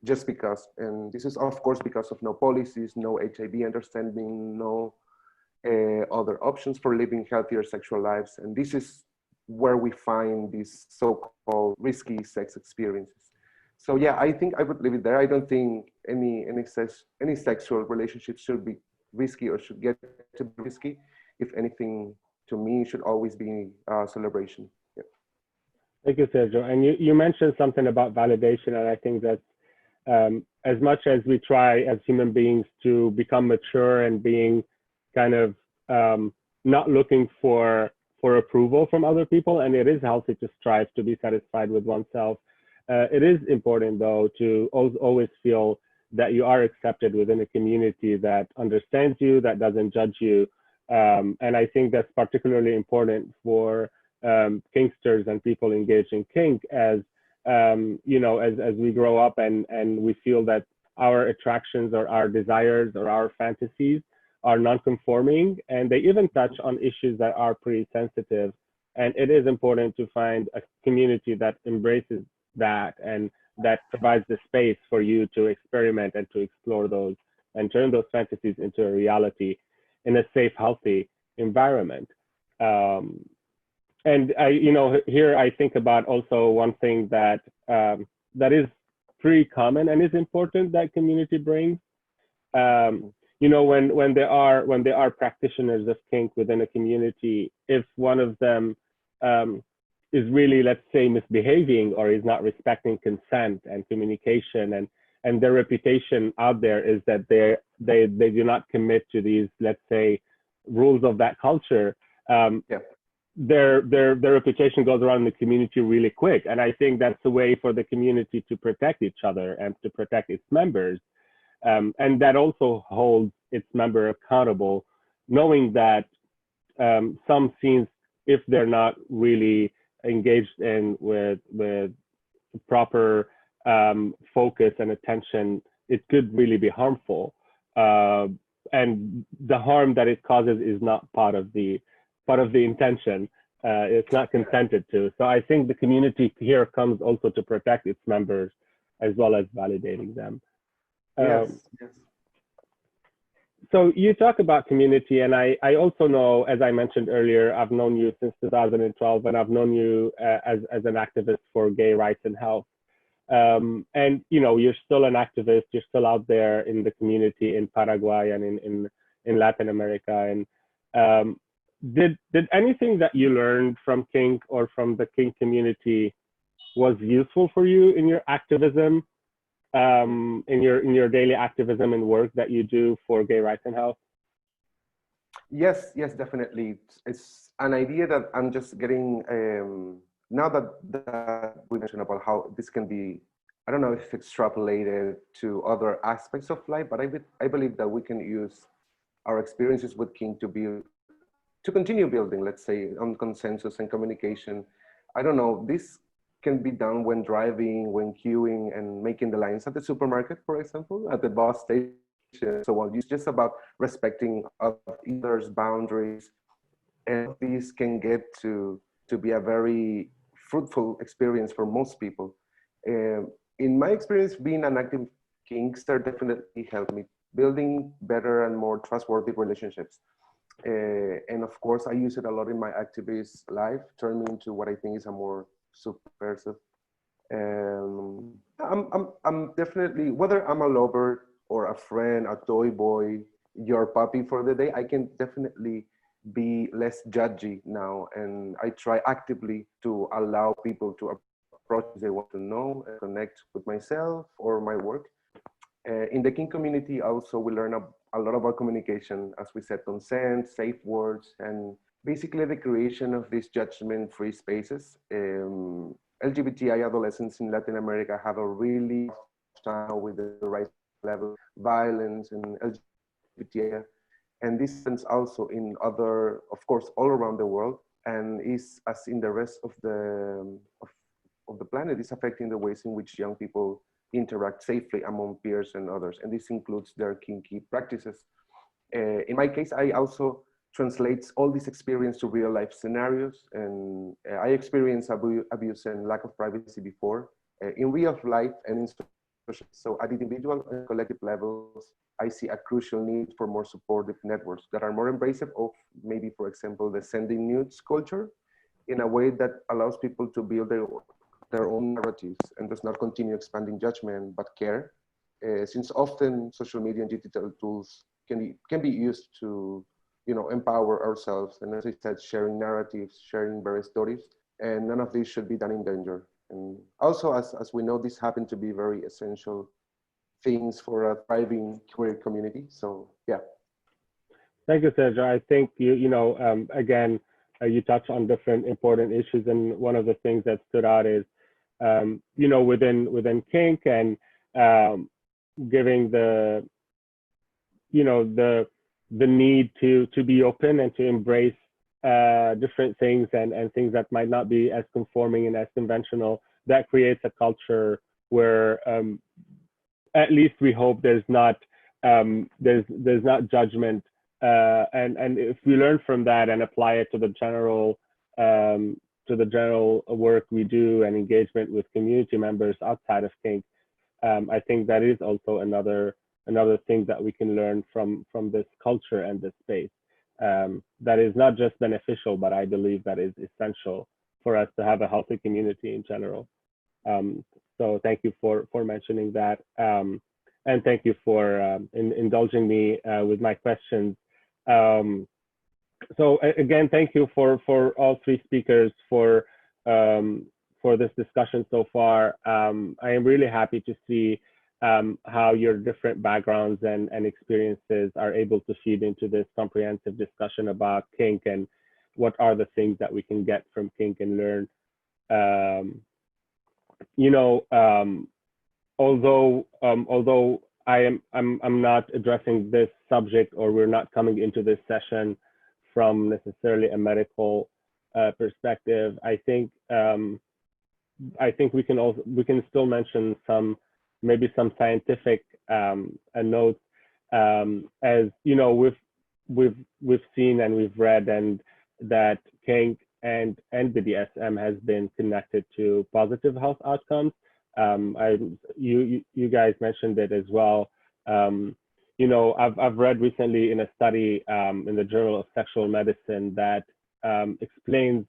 just because, and this is of course because of no policies, no HIV understanding, no other options for living healthier sexual lives. And this is where we find these so-called risky sex experiences. So yeah, I think I would leave it there. I don't think any sexual relationship should be risky or should get to be risky. If anything, to me, it should always be a celebration. Yeah. Thank you, Sergio. And you mentioned something about validation, and I think that as much as we try as human beings to become mature and being kind of not looking for approval from other people, and it is healthy to strive to be satisfied with oneself. It is important, though, to always feel that you are accepted within a community that understands you, that doesn't judge you. And I think that's particularly important for kinksters and people engaged in kink as as we grow up and we feel that our attractions or our desires or our fantasies are non-conforming, and they even touch on issues that are pretty sensitive. And it is important to find a community that embraces that and that provides the space for you to experiment and to explore those and turn those fantasies into a reality in a safe, healthy environment. And here I think about also one thing that that is pretty common and is important that community brings. When there are practitioners of kink within a community, if one of them is really, let's say, misbehaving or is not respecting consent and communication, and their reputation out there is that they do not commit to these, let's say, rules of that culture. Their reputation goes around the community really quick. And I think that's a way for the community to protect each other and to protect its members. And that also holds its member accountable, knowing that some scenes, if they're not really engaged in with proper focus and attention, it could really be harmful. And the harm that it causes is not part of the intention. It's not consented to. So I think the community here comes also to protect its members as well as validating them. Yes. So you talk about community, and I also know, as I mentioned earlier, I've known you since 2012, and I've known you as an activist for gay rights and health. And you're still an activist. You're still out there in the community in Paraguay and in Latin America. And did anything that you learned from kink or from the kink community was useful for you in your activism, in your daily activism and work that you do for gay rights and health? Yes, definitely. It's an idea that I'm just getting, now that we mentioned about how this can be, I don't know if extrapolated to other aspects of life, but I believe that we can use our experiences with kink to continue building, let's say, on consensus and communication. I don't know, this can be done when driving, when queuing, and making the lines at the supermarket, for example, at the bus station. So on. It's just about respecting others' boundaries, and these can get to be a very fruitful experience for most people. In my experience, being an active kinkster definitely helped me building better and more trustworthy relationships. And of course, I use it a lot in my activist life, turning into what I think is a more subversive. I'm definitely, whether I'm a lover or a friend, a toy boy, your puppy for the day, I can definitely be less judgy now. And I try actively to allow people to approach they want to know and connect with myself or my work. In the kink community, also, we learn a lot about communication, as we said, consent, safe words, and basically the creation of these judgment-free spaces. LGBTI adolescents in Latin America have a really time with the rise level violence and LGBTI, and this happens also in other, of course, all around the world, and is, as in the rest of the planet, is affecting the ways in which young people interact safely among peers and others, and this includes their kinky practices. In my case, I also translate all this experience to real life scenarios, and I experienced abuse and lack of privacy before in real life and in social. So at the individual and collective levels, I see a crucial need for more supportive networks that are more embracive of maybe, for example, the sending nudes culture in a way that allows people to build their own narratives and does not continue expanding judgment, but care. Since often social media and digital tools can be used to, empower ourselves. And as I said, sharing narratives, sharing various stories, and none of this should be done in danger. And also, as we know, these happen to be very essential things for a thriving queer community. So yeah. Thank you, Sergio. I think again, you touch on different important issues, and one of the things that stood out is, within kink and giving the need to be open and to embrace different things and things that might not be as conforming and as conventional. That creates a culture where at least we hope there's not judgment, and if we learn from that and apply it to the general work we do and engagement with community members outside of kink, I think that is also another thing that we can learn from this culture and this space, that is not just beneficial, but I believe that is essential for us to have a healthy community in general. So thank you for mentioning that, and thank you for indulging me with my questions. So again, thank you for all three speakers for this discussion so far. I am really happy to see how your different backgrounds and experiences are able to feed into this comprehensive discussion about kink and what are the things that we can get from kink and learn. Although I'm not addressing this subject, or we're not coming into this session from necessarily a medical perspective, I think we can still mention maybe some scientific notes, as we've seen and we've read, and that kink and BDSM has been connected to positive health outcomes. You guys mentioned it as well. I've read recently in a study in the Journal of Sexual Medicine that explains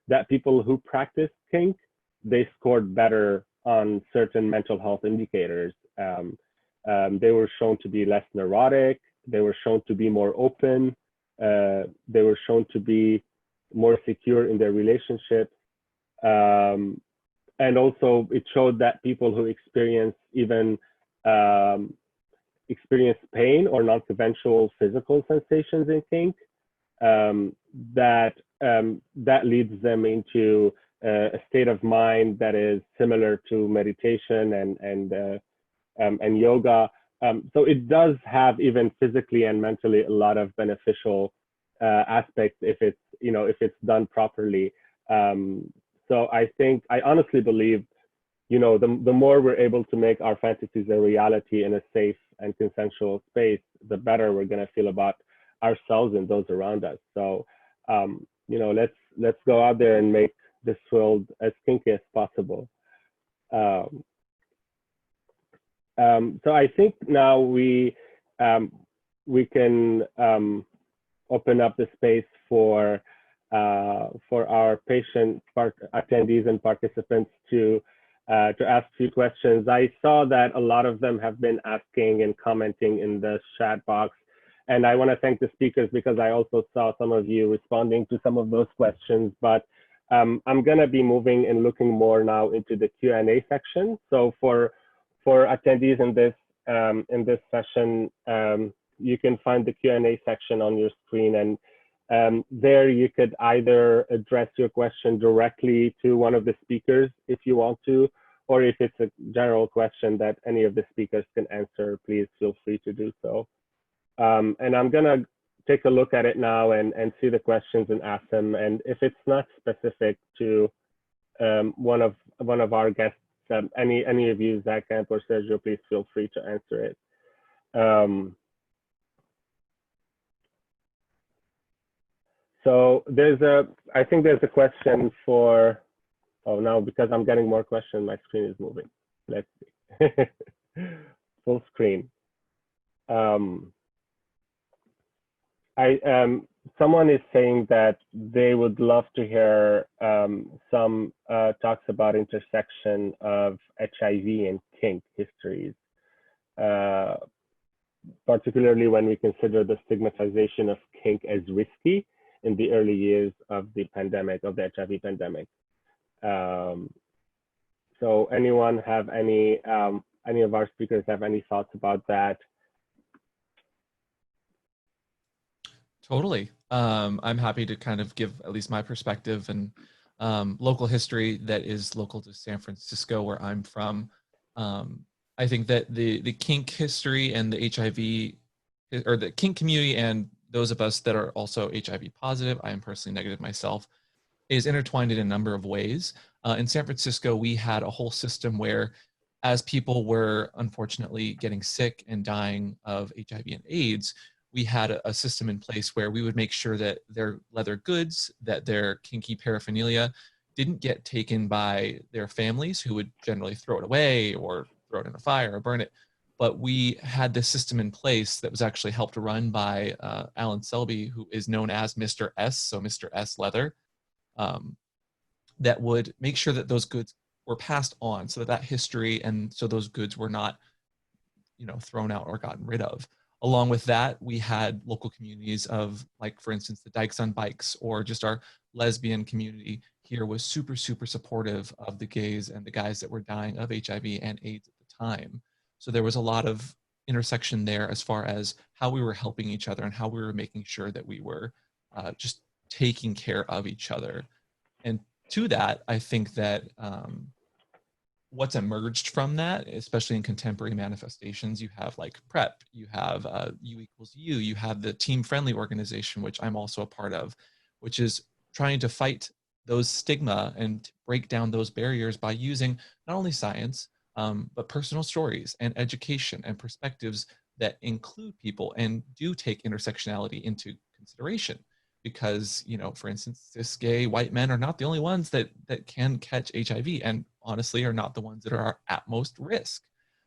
that people who practice kink, they scored better on certain mental health indicators. They were shown to be less neurotic. They were shown to be more open. They were shown to be more secure in their relationships. And also it showed that people who experience pain or non-conventional physical sensations in kink, that leads them into a state of mind that is similar to meditation and yoga. So it does have, even physically and mentally, a lot of beneficial aspects if it's done properly. So I honestly believe, the more we're able to make our fantasies a reality in a safe and consensual space, the better we're going to feel about ourselves and those around us. So, let's go out there and make this world as kinky as possible. So I think now we can open up the space for our attendees and participants to ask a few questions. I saw that a lot of them have been asking and commenting in the chat box, and I want to thank the speakers because I also saw some of you responding to some of those questions. But I'm going to be moving and looking more now into the Q&A section. So for attendees in this session, you can find the Q&A section on your screen, and there you could either address your question directly to one of the speakers if you want to, or if it's a general question that any of the speakers can answer, please feel free to do so. And I'm gonna take a look at it now and see the questions and ask them. And if it's not specific to one of our guests, any of you, Zach Camp or Sergio, please feel free to answer it. So I think there's a question for, oh, now because I'm getting more questions, my screen is moving. Let's see. Full screen. Someone is saying that they would love to hear some talks about intersection of HIV and kink histories, particularly when we consider the stigmatization of kink as risky in the early years of the pandemic, of the HIV pandemic. So anyone have any of our speakers have any thoughts about that? Totally. I'm happy to kind of give at least my perspective and local history that is local to San Francisco, where I'm from. I think that the kink history and the HIV, or the kink community, and those of us that are also HIV positive, I am personally negative myself, is intertwined in a number of ways. In San Francisco, we had a whole system where, as people were unfortunately getting sick and dying of HIV and AIDS, we had a system in place where we would make sure that their leather goods, that their kinky paraphernalia didn't get taken by their families, who would generally throw it away or throw it in a fire or burn it. But we had this system in place that was actually helped run by Alan Selby, who is known as Mr. S, so Mr. S Leather, that would make sure that those goods were passed on, so that history, and so those goods were not, thrown out or gotten rid of. Along with that, we had local communities of, like, for instance, the Dykes on Bikes, or just our lesbian community here was super, super supportive of the gays and the guys that were dying of HIV and AIDS at the time. So there was a lot of intersection there as far as how we were helping each other and how we were making sure that we were just taking care of each other. And to that, I think that what's emerged from that, especially in contemporary manifestations, you have like PrEP, you have U=U, you have the Team Friendly organization, which I'm also a part of, which is trying to fight those stigma and break down those barriers by using not only science, but personal stories and education and perspectives that include people and do take intersectionality into consideration. Because, for instance, cis gay white men are not the only ones that can catch HIV, and honestly are not the ones that are at most risk.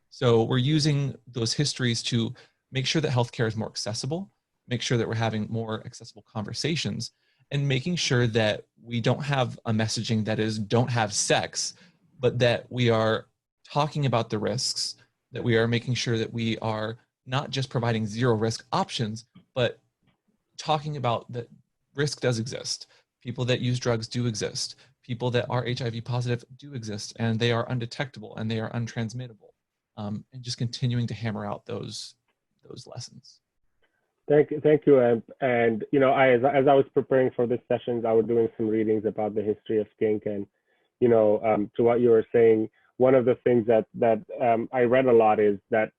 So we're using those histories to make sure that healthcare is more accessible, make sure that we're having more accessible conversations, and making sure that we don't have a messaging that is don't have sex, but that we are talking about the risks, that we are making sure that we are not just providing zero risk options, but talking about that risk does exist. People that use drugs do exist. People that are HIV positive do exist, and they are undetectable and they are untransmittable. And just continuing to hammer out those lessons. Thank you. And as I was preparing for this session, I was doing some readings about the history of kink, and to what you were saying, one of the things that I read a lot is that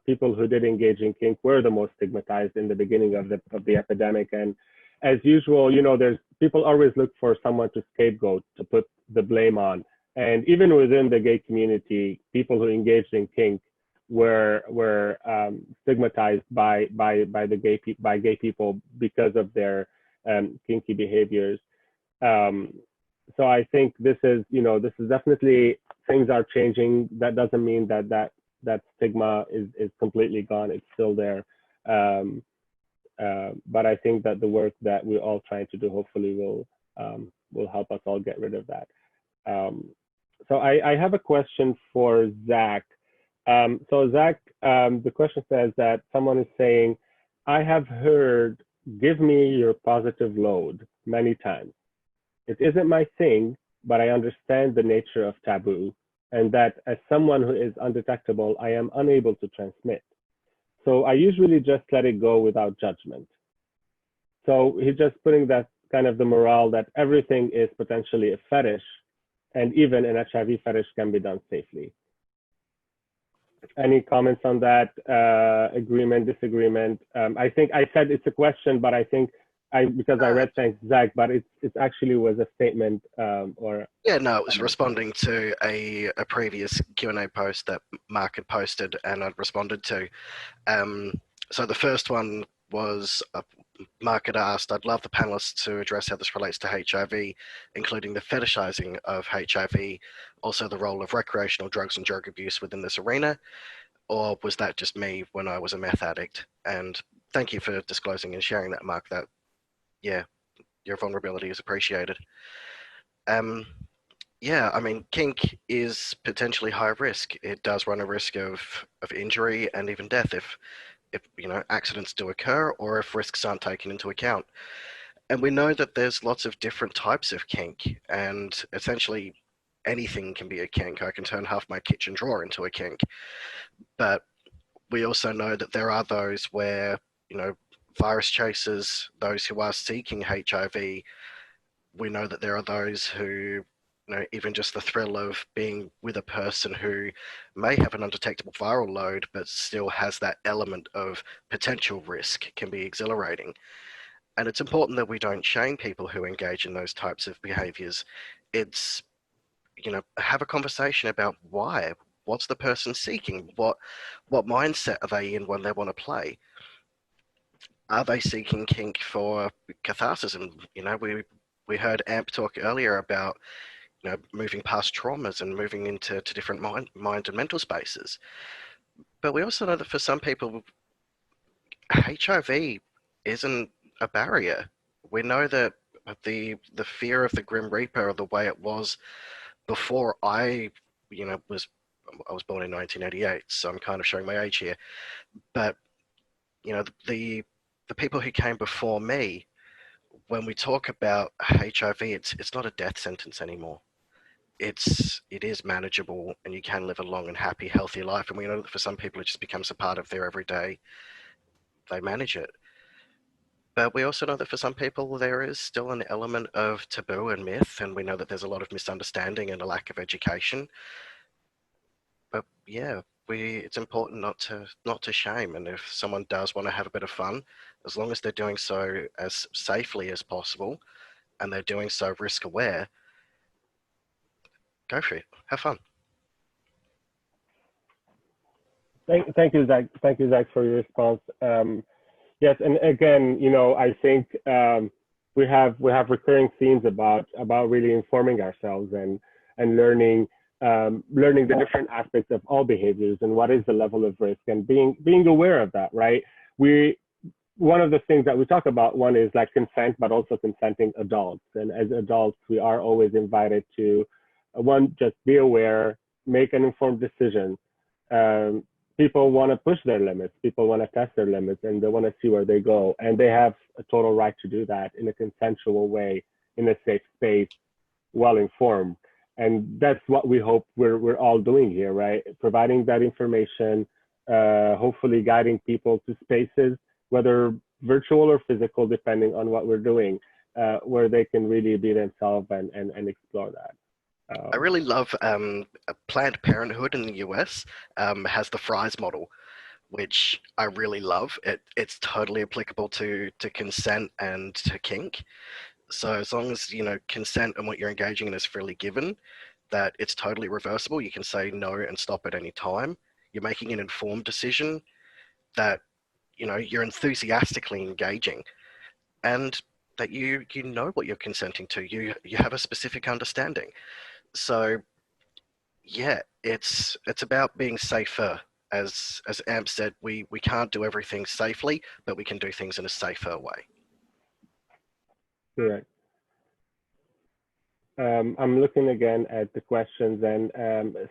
people who did engage in kink were the most stigmatized in the beginning of the epidemic. And as usual, there's people always look for someone to scapegoat, to put the blame on. And even within the gay community, people who engaged in kink were stigmatized by gay people because of their kinky behaviors. So I think this is definitely, things are changing. That doesn't mean that stigma is completely gone. It's still there. But I think that the work that we're all trying to do hopefully will help us all get rid of that. So I have a question for Zach. So Zach, the question says that someone is saying, I have heard, give me your positive load many times. It isn't my thing, but I understand the nature of taboo, and that as someone who is undetectable, I am unable to transmit. So I usually just let it go without judgment. So he's just putting that kind of the morale that everything is potentially a fetish, and even an HIV fetish can be done safely. Any comments on that? Agreement, disagreement? I think I said it's a question, but I think because I read thanks Zach, but it actually was a statement or. Yeah, no, it was responding to a previous Q&A post that Mark had posted and I'd responded to. So the first one was Mark had asked, I'd love the panelists to address how this relates to HIV, including the fetishizing of HIV, also the role of recreational drugs and drug abuse within this arena, or was that just me when I was a meth addict? And thank you for disclosing and sharing that, Mark. That, yeah, your vulnerability is appreciated. Yeah, I mean, kink is potentially high risk. It does run a risk of injury and even death if you know accidents do occur or if risks aren't taken into account. And we know that there's lots of different types of kink, and essentially anything can be a kink. I can turn half my kitchen drawer into a kink. But we also know that there are those where, you know, virus chasers, those who are seeking HIV, we know that there are those who, you know, even just the thrill of being with a person who may have an undetectable viral load but still has that element of potential risk can be exhilarating. And it's important that we don't shame people who engage in those types of behaviors. It's, you know, have a conversation about why. What's the person seeking? What mindset are they in when they want to play? Are they seeking kink for catharsis? And, you know, we heard Amp talk earlier about, you know, moving past traumas and moving into different mind and mental spaces. But we also know that for some people, HIV isn't a barrier. We know that the fear of the Grim Reaper, or the way it was before I, you know, I was born in 1988, so I'm kind of showing my age here. But, you know, the people who came before me, when we talk about HIV, it's not a death sentence anymore. It is manageable, and you can live a long and happy, healthy life. And we know that for some people, it just becomes a part of their everyday. They manage it. But we also know that for some people, there is still an element of taboo and myth, and we know that there's a lot of misunderstanding and a lack of education. But yeah, it's important not to shame. And if someone does want to have a bit of fun, as long as they're doing so as safely as possible, and they're doing so risk aware, go for it. Have fun. Thank you, Zach. Thank you, Zach, for your response. Yes, and again, you know, I think we have recurring themes about really informing ourselves and learning the different aspects of all behaviors and what is the level of risk, and being aware of that, right? One of the things that we talk about, one is like consent, but also consenting adults. And as adults, we are always invited to one, just be aware, make an informed decision. People want to push their limits, people want to test their limits, and they want to see where they go. And they have a total right to do that in a consensual way, in a safe space, well informed. And that's what we hope we're all doing here, right? Providing that information, hopefully guiding people to spaces, whether virtual or physical, depending on what we're doing, where they can really be themselves and explore that. I really love Planned Parenthood in the US has the Fry's model, which I really love. It's totally applicable to consent and to kink. So as long as, you know, consent and what you're engaging in is freely given, that it's totally reversible. You can say no and stop at any time. You're making an informed decision, that, you know, you're enthusiastically engaging, and that you know what you're consenting to. You have a specific understanding. So yeah, it's about being safer. As Amp said, we can't do everything safely, but we can do things in a safer way. Correct. I'm looking again at the questions, and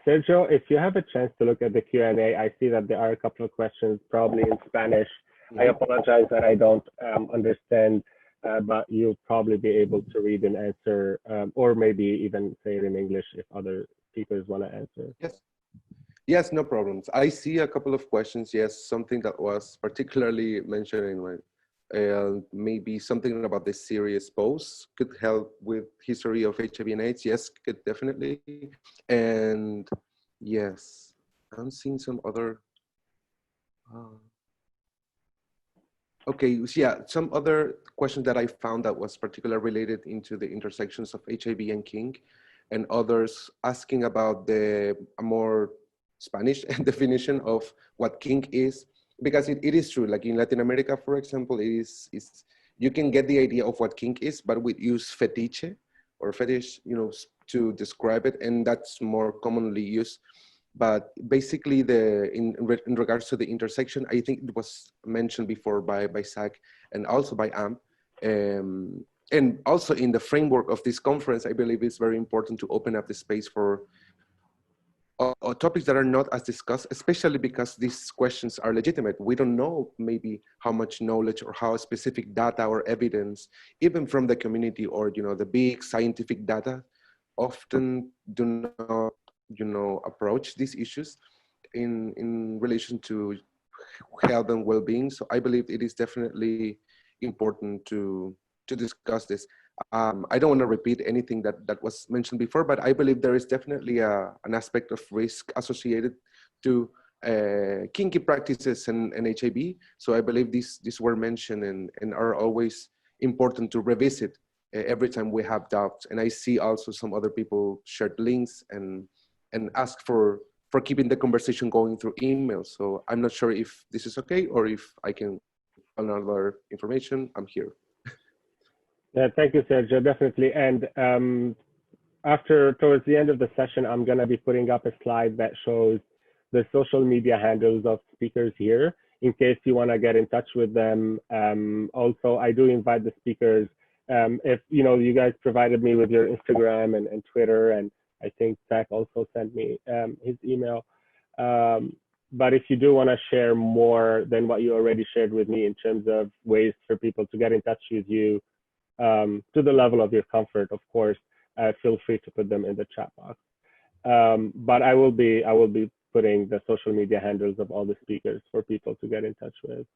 Sergio, if you have a chance to look at the Q&A, I see that there are a couple of questions, probably in Spanish. I apologize that I don't understand, but you'll probably be able to read and answer, or maybe even say it in English if other speakers want to answer. Yes, no problems. I see a couple of questions. Yes, something that was particularly mentioned in my maybe something about the serious pose could help with history of HIV and AIDS. Yes, could definitely. And yes, I'm seeing some other. Okay, so yeah, some other questions that I found that was particularly related into the intersections of HIV and kink, and others asking about a more Spanish definition of what kink is, because it is true. Like in Latin America, for example, you can get the idea of what kink is, but we use fetiche or fetish, to describe it, and that's more commonly used. But basically, in regards to the intersection, I think it was mentioned before by Zach and also by Amp. And also in the framework of this conference, I believe it's very important to open up the space for topics that are not as discussed, especially because these questions are legitimate. We don't know maybe how much knowledge or how specific data or evidence, even from the community or the big scientific data, often do not approach these issues in relation to health and well-being. So I believe it is definitely important to discuss this. I don't want to repeat anything that was mentioned before, but I believe there is definitely an aspect of risk associated to kinky practices and HIV. So I believe these were mentioned and are always important to revisit every time we have doubts. And I see also some other people shared links and ask for keeping the conversation going through email. So I'm not sure if this is okay or if I can another information. I'm here. Yeah, thank you, Sergio, definitely. And towards the end of the session, I'm going to be putting up a slide that shows the social media handles of speakers here, in case you want to get in touch with them. Also, I do invite the speakers, if you guys provided me with your Instagram and Twitter, and I think Zach also sent me his email. But if you do want to share more than what you already shared with me in terms of ways for people to get in touch with you, to the level of your comfort, of course, feel free to put them in the chat box. But I will be putting the social media handles of all the speakers for people to get in touch with.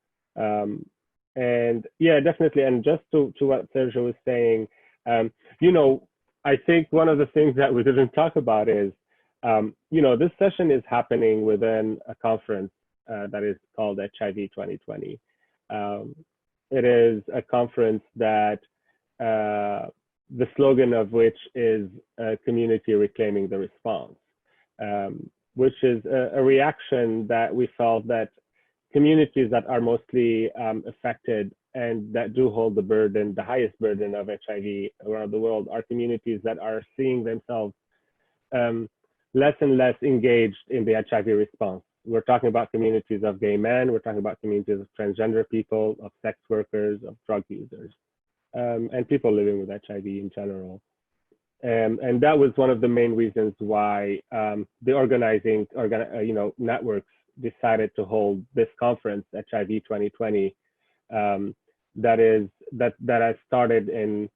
And yeah, definitely. And just to what Sergio was saying, I think one of the things that we didn't talk about is, this session is happening within a conference that is called HIV 2020. It is a conference that the slogan of which is community reclaiming the response, which is a reaction that we felt that communities that are mostly affected and that do hold the highest burden of HIV around the world are communities that are seeing themselves less and less engaged in the HIV response. We're talking about communities of gay men, we're talking about communities of transgender people, of sex workers, of drug users. And people living with HIV in general. And that was one of the main reasons why the organizing networks decided to hold this conference, HIV 2020, that has started in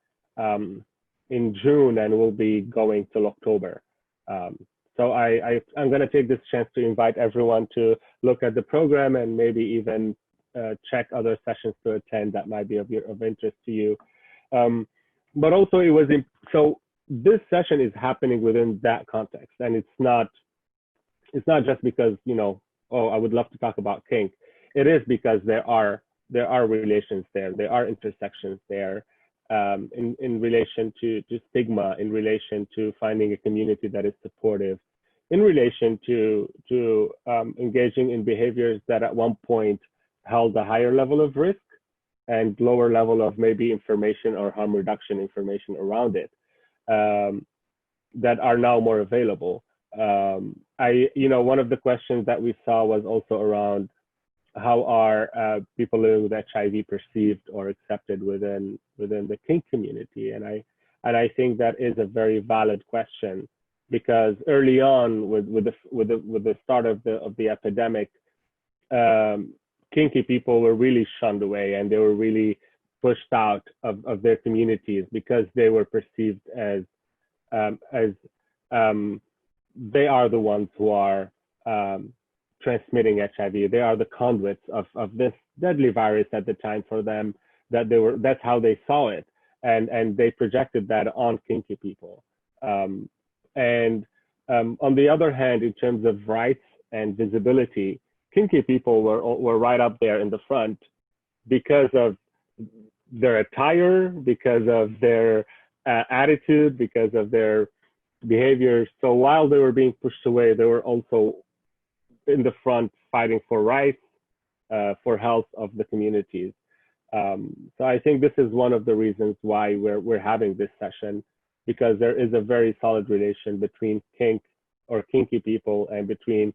June and will be going till October. So I'm going to take this chance to invite everyone to look at the program and maybe even check other sessions to attend that might be of interest to you. But also so this session is happening within that context, and it's not just because, I would love to talk about kink. It is because there are relations there, there are intersections there, in relation to stigma, in relation to finding a community that is supportive, in relation to engaging in behaviors that at one point held a higher level of risk and lower level of maybe information or harm reduction information around it, that are now more available. One of the questions that we saw was also around how are people living with HIV perceived or accepted within the kink community, and I think that is a very valid question, because early on with the start of the epidemic, kinky people were really shunned away and they were really pushed out of their communities because they were perceived as they are the ones who are transmitting HIV. They are the conduits of this deadly virus at the time for them. That's how they saw it, and they projected that on kinky people. On the other hand, in terms of rights and visibility, kinky people were right up there in the front because of their attire, because of their attitude, because of their behaviors. So while they were being pushed away, they were also in the front fighting for rights, for health of the communities. So I think this is one of the reasons why we're having this session, because there is a very solid relation between kink or kinky people and between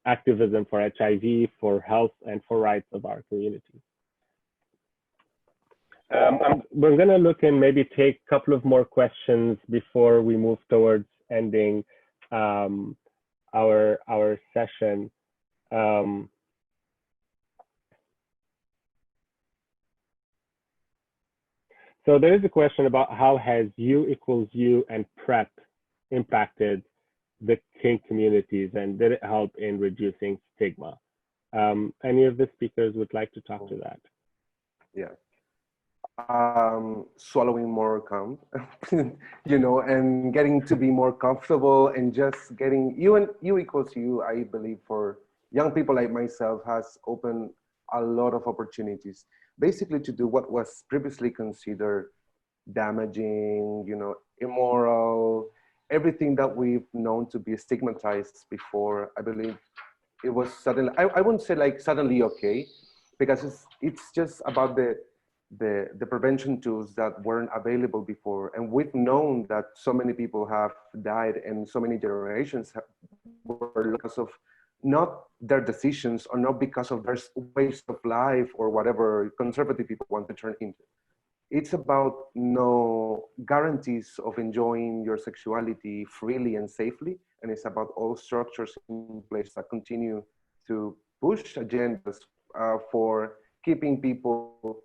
activism for HIV, for health, and for rights of our community. We're going to look and maybe take a couple of more questions before we move towards ending our session. So there is a question about how has U=U and PrEP impacted the kink communities, and did it help in reducing stigma? Any of the speakers would like to talk to that? Yeah. Swallowing more cum, and getting to be more comfortable, and just getting U=U, I believe, for young people like myself, has opened a lot of opportunities, basically to do what was previously considered damaging, immoral, everything that we've known to be stigmatized before. I believe it was suddenly, I wouldn't say like suddenly okay, because it's just about the prevention tools that weren't available before. And we've known that so many people have died and so many generations were because of not their decisions, or not because of their ways of life or whatever conservative people want to turn into. It's about no guarantees of enjoying your sexuality freely and safely. And it's about all structures in place that continue to push agendas for keeping people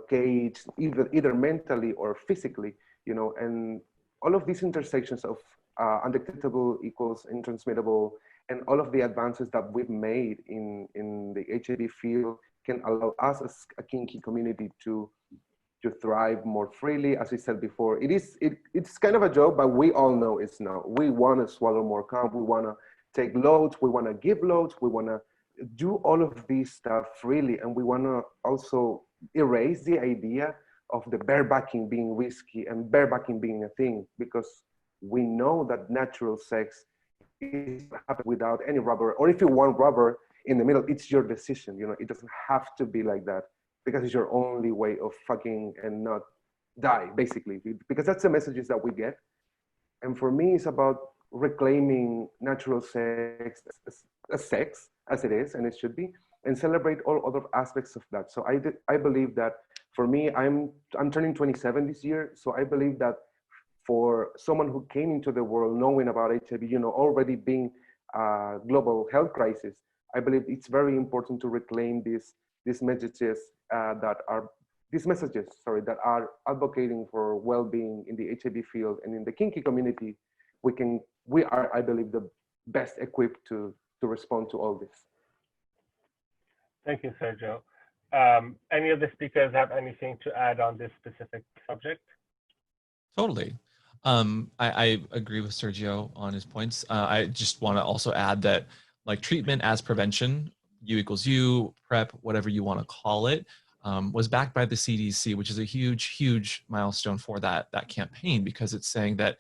caged, either mentally or physically, and all of these intersections of undetectable equals intransmittable, and all of the advances that we've made in the HIV field can allow us as a kinky community to thrive more freely. As I said before, it's kind of a joke, but we all know it's not. We want to swallow more cum, we want to take loads, we want to give loads, we want to do all of this stuff freely, and we want to also erase the idea of the barebacking being risky and barebacking being a thing, because we know that natural sex is happen without any rubber, or if you want rubber in the middle, it's your decision. It doesn't have to be like that, because it's your only way of fucking and not die, basically, because that's the messages that we get. And for me, it's about reclaiming natural sex as sex as it is and it should be, and celebrate all other aspects of that. So I believe that for me, I'm turning 27 this year, so I believe that for someone who came into the world knowing about HIV, already being a global health crisis, I believe it's very important to reclaim these messages that are advocating for well-being in the HIV field and in the kinky community. We are, I believe, the best equipped to respond to all this. Thank you, Sergio. Any of the speakers have anything to add on this specific subject? Totally. I agree with Sergio on his points. I just want to also add that, like, treatment as prevention, U=U, PrEP, whatever you want to call it, was backed by the CDC, which is a huge, huge milestone for that campaign, because it's saying that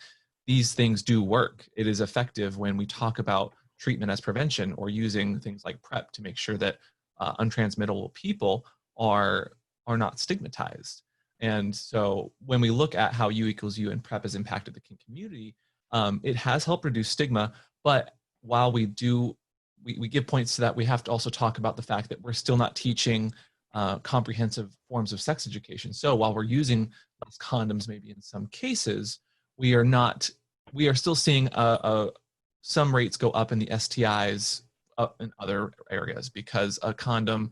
these things do work. It is effective when we talk about treatment as prevention, or using things like PrEP to make sure that untransmittable people are not stigmatized. And so when we look at how U=U and PrEP has impacted the kink community, it has helped reduce stigma. But while we give points to that, we have to also talk about the fact that we're still not teaching comprehensive forms of sex education. So while we're using less condoms, maybe in some cases, we are still seeing some rates go up in the STIs up in other areas, because a condom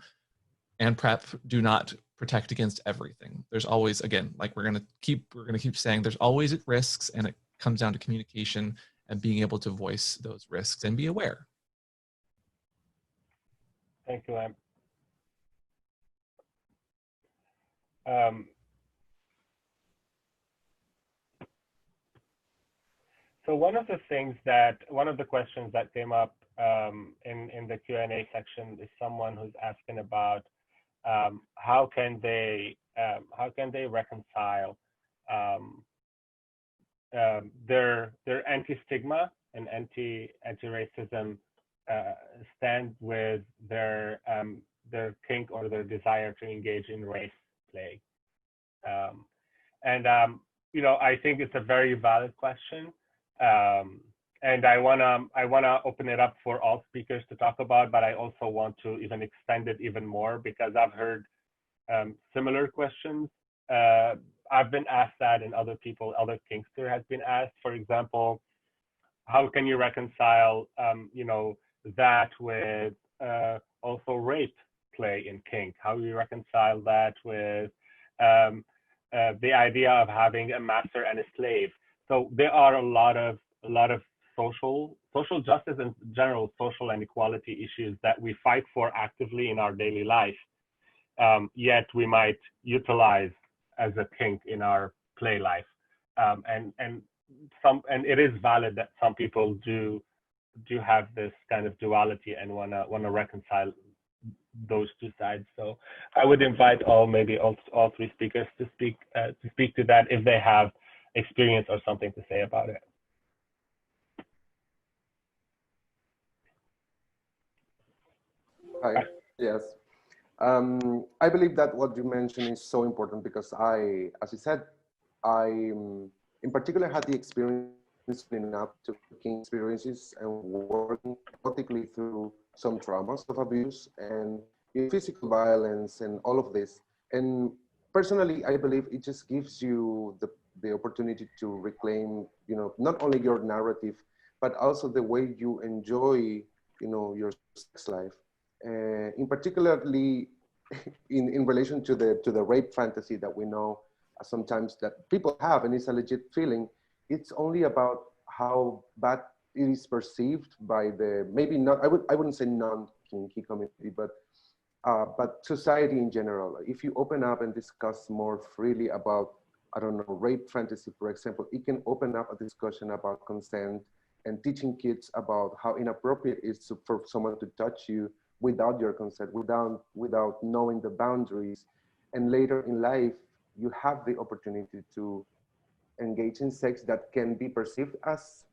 and PrEP do not protect against everything. There's always, again, like we're gonna keep saying, there's always risks, and it comes down to communication and being able to voice those risks and be aware. Thank you, so one of the questions that came up in the Q&A section is someone who's asking about how can they reconcile their anti-stigma and anti-racism stand with their their kink or their desire to engage in race play. And I think it's a very valid question. And I wanna open it up for all speakers to talk about, but I also want to even extend it even more because I've heard similar questions. I've been asked that, and other Kinkster has been asked. For example, how can you reconcile that with also rape play in kink? How do you reconcile that with the idea of having a master and a slave? So there are a lot of social justice and general social inequality issues that we fight for actively in our daily life. Yet we might utilize as a kink in our play life, and it is valid that some people do have this kind of duality and wanna reconcile those two sides. So I would invite all three speakers to speak to that if they have experience or something to say about it. Hi. Yes. I believe that what you mentioned is so important because as you said, I in particular had the experience enough to kink experiences and working erotically through some traumas of abuse and physical violence and all of this. And personally, I believe it just gives you the opportunity to reclaim, not only your narrative, but also the way you enjoy, your sex life. In particularly in relation to the rape fantasy that we know sometimes that people have, and it's a legit feeling. It's only about how bad it is perceived by the maybe not. I wouldn't say non-kinky community, but society in general. If you open up and discuss more freely about, I don't know, rape fantasy, for example, it can open up a discussion about consent and teaching kids about how inappropriate it is for someone to touch you without your consent, without knowing the boundaries. And later in life, you have the opportunity to engage in sex that can be perceived as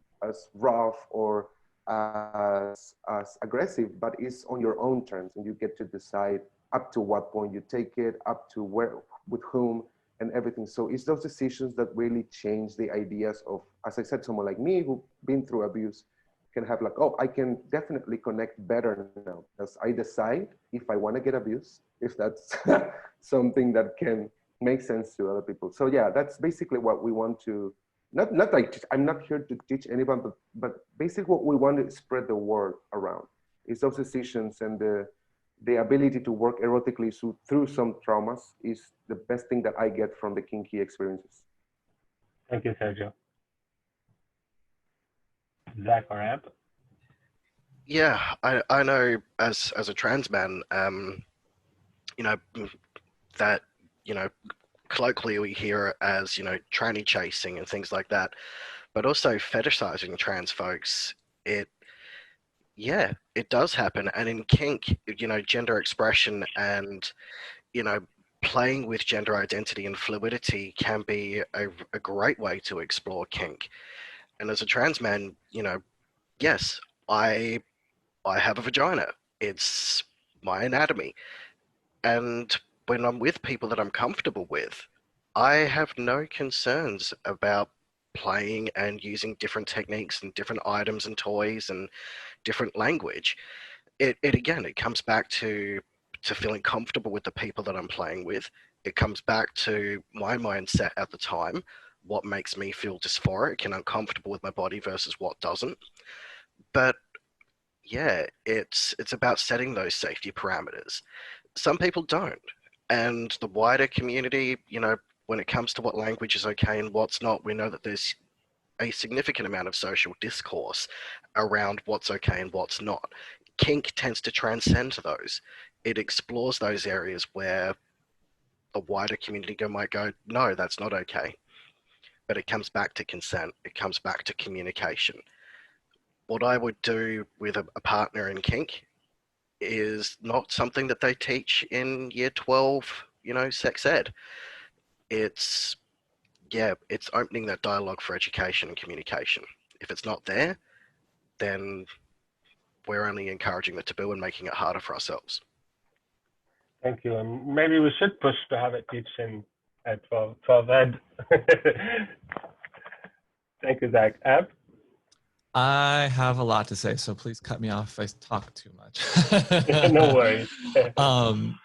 rough or as aggressive, but it's on your own terms, and you get to decide up to what point you take it, up to where, with whom, and everything. So it's those decisions that really change the ideas of, as I said, someone like me who've been through abuse can have like, oh, I can definitely connect better now because I decide if I want to get abused, if that's something that can make sense to other people. So yeah, that's basically what we want to, not like, I'm not here to teach anyone, but basically what we want to spread the word around is those decisions, and the ability to work erotically through some traumas is the best thing that I get from the kinky experiences. Thank you, Sergio. Zach or Amp? Yeah, I know as a trans man, that, colloquially we hear it as, tranny chasing and things like that, but also fetishizing trans folks. It does happen. And in kink, gender expression and, playing with gender identity and fluidity can be a great way to explore kink. And as a trans man, yes, I have a vagina. It's my anatomy. And when I'm with people that I'm comfortable with, I have no concerns about playing and using different techniques and different items and toys and different language. It again, it comes back to feeling comfortable with the people that I'm playing with. It comes back to my mindset at the time, what makes me feel dysphoric and uncomfortable with my body versus what doesn't. But yeah, it's about setting those safety parameters. Some people don't. And the wider community, when it comes to what language is okay and what's not, we know that there's a significant amount of social discourse around what's okay and what's not. Kink tends to transcend those. It explores those areas where the wider community might go, no, that's not okay. But it comes back to consent. It comes back to communication. What I would do with a partner in kink is not something that they teach in year 12, sex ed. It's opening that dialogue for education and communication. If it's not there, then we're only encouraging the taboo and making it harder for ourselves. Thank you. And maybe we should push to have it teach in at 12 ed. Thank you, Zach. Ab? I have a lot to say, so please cut me off if I talk too much. No worries.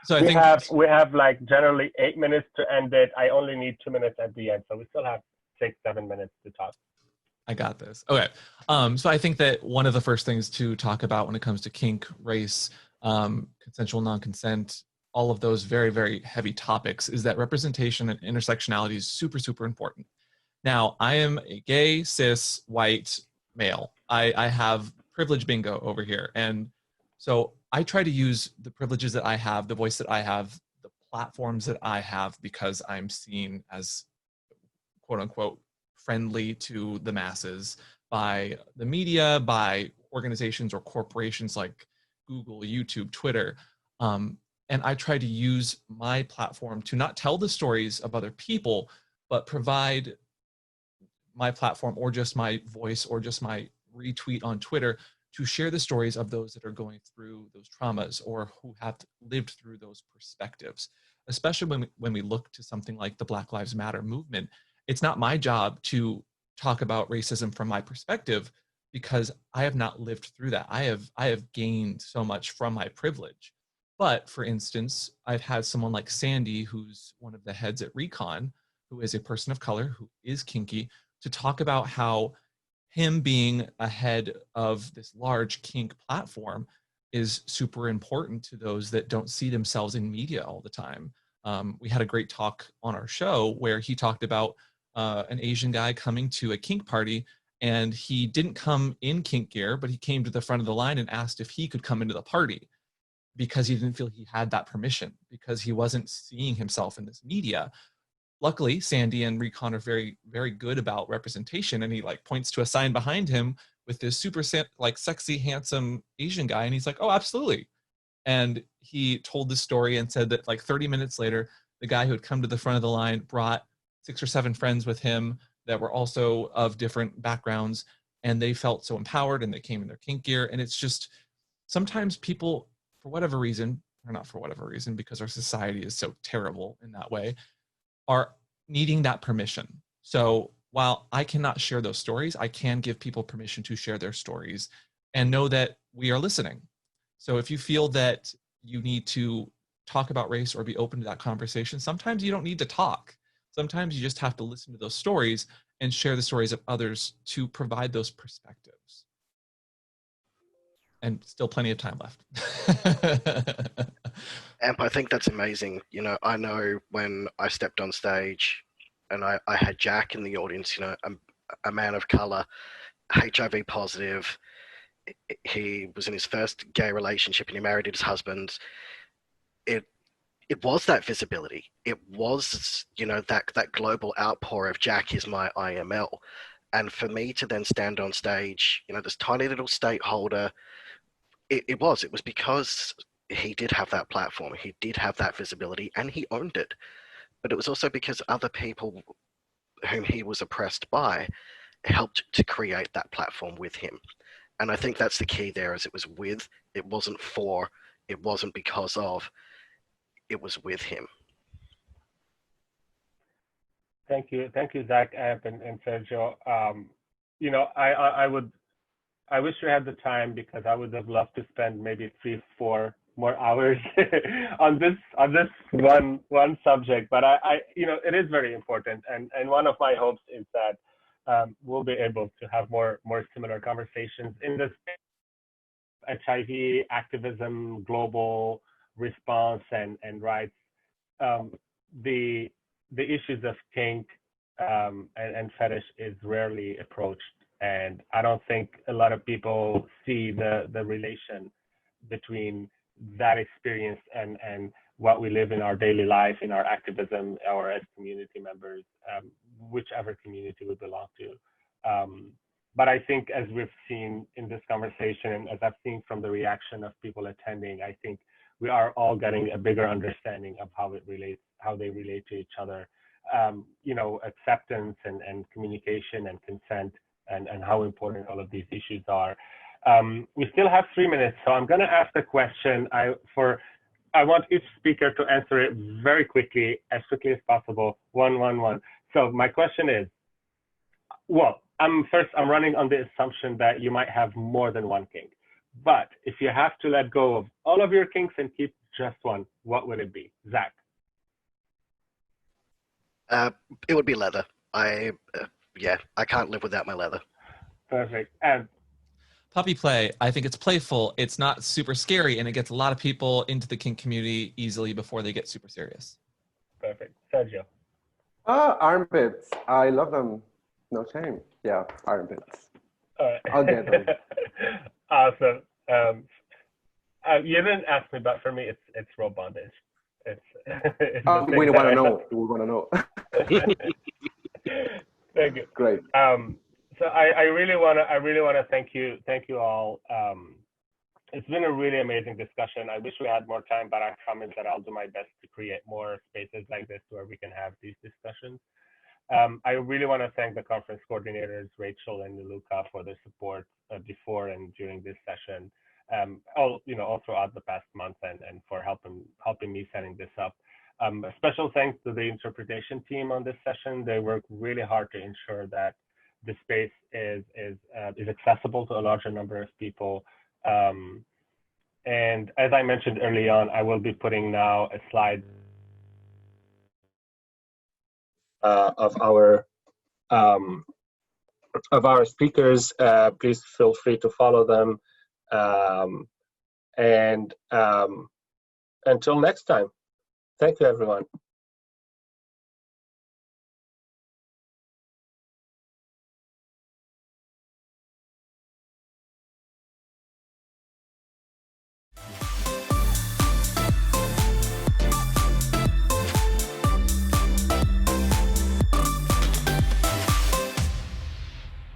So I think we have like generally 8 minutes to end it. I only need 2 minutes at the end, so we still have 6-7 minutes to talk. I got this. Okay. So I think that one of the first things to talk about when it comes to kink, race, consensual non-consent, all of those very, very heavy topics is that representation and intersectionality is super, super important. Now, I am a gay, cis, white male. I have privilege bingo over here. And so I try to use the privileges that I have, the voice that I have, the platforms that I have, because I'm seen as quote unquote friendly to the masses by the media, by organizations or corporations like Google, YouTube, Twitter. And I try to use my platform to not tell the stories of other people, but provide my platform or just my voice or just my retweet on Twitter to share the stories of those that are going through those traumas or who have lived through those perspectives. Especially when we look to something like the Black Lives Matter movement, it's not my job to talk about racism from my perspective because I have not lived through that. I have gained so much from my privilege. But for instance, I've had someone like Sandy, who's one of the heads at Recon, who is a person of color, who is kinky, to talk about how him being ahead of this large kink platform is super important to those that don't see themselves in media all the time. We had a great talk on our show where he talked about an Asian guy coming to a kink party, and he didn't come in kink gear, but he came to the front of the line and asked if he could come into the party because he didn't feel he had that permission, because he wasn't seeing himself in this media. Luckily, Sandy and Recon are very, very good about representation, and he like points to a sign behind him with this super like sexy, handsome Asian guy, and he's like, "Oh, absolutely." And he told the story and said that like 30 minutes later, the guy who had come to the front of the line brought 6 or 7 friends with him that were also of different backgrounds, and they felt so empowered and they came in their kink gear. And it's just sometimes people, for whatever reason, or not for whatever reason, because our society is so terrible in that way, are needing that permission. So while I cannot share those stories, I can give people permission to share their stories and know that we are listening. So if you feel that you need to talk about race or be open to that conversation, sometimes you don't need to talk. Sometimes you just have to listen to those stories and share the stories of others to provide those perspectives. And still plenty of time left. Amp, I think that's amazing. You know, I know when I stepped on stage and I had Jack in the audience, you know, a man of color, HIV positive. He was in his first gay relationship and he married his husband. It was that visibility. It was, you know, that global outpour of Jack is my IML. And for me to then stand on stage, you know, this tiny little stakeholder, it was because he did have that platform, he did have that visibility, and he owned it. But it was also because other people whom he was oppressed by helped to create that platform with him. And I think that's the key there, as it was with, it wasn't for, it wasn't because of, it was with him. Thank you, Zach, Amp, and Sergio. You know, I wish we had the time because I would have loved to spend maybe 3-4 more hours on this one subject. But I you know, it is very important, and one of my hopes is that we'll be able to have more similar conversations in this HIV activism, global response, and rights. The issues of kink and fetish is rarely approached, and I don't think a lot of people see the relation between that experience and what we live in our daily life, in our activism, or as community members, whichever community we belong to. But I think, as we've seen in this conversation, and as I've seen from the reaction of people attending, I think we are all getting a bigger understanding of how they relate to each other. You know, acceptance and communication and consent, and how important all of these issues are. We still have 3 minutes, so I'm going to ask the question. I want each speaker to answer it very quickly, as possible. One. So my question is, well, I'm running on the assumption that you might have more than one kink. But if you have to let go of all of your kinks and keep just one, what would it be? Zach? It would be leather. I can't live without my leather. Perfect. And puppy play, I think it's playful. It's not super scary, and it gets a lot of people into the kink community easily before they get super serious. Perfect. Sergio? Armpits. I love them. No shame. Yeah, armpits. I'll get them. Awesome. You didn't ask me, but for me, it's rope bondage. It's we want to know. We want to know. Thank you. Great. So I really wanna thank you all. It's been a really amazing discussion. I wish we had more time, but I promise that I'll do my best to create more spaces like this where we can have these discussions. I really want to thank the conference coordinators, Rachel and Luca, for their support before and during this session. All throughout the past month and for helping me setting this up. A special thanks to the interpretation team on this session. They work really hard to ensure that the space is accessible to a larger number of people. And as I mentioned early on, I will be putting now a slide of our speakers. Please feel free to follow them. And until next time, thank you, everyone.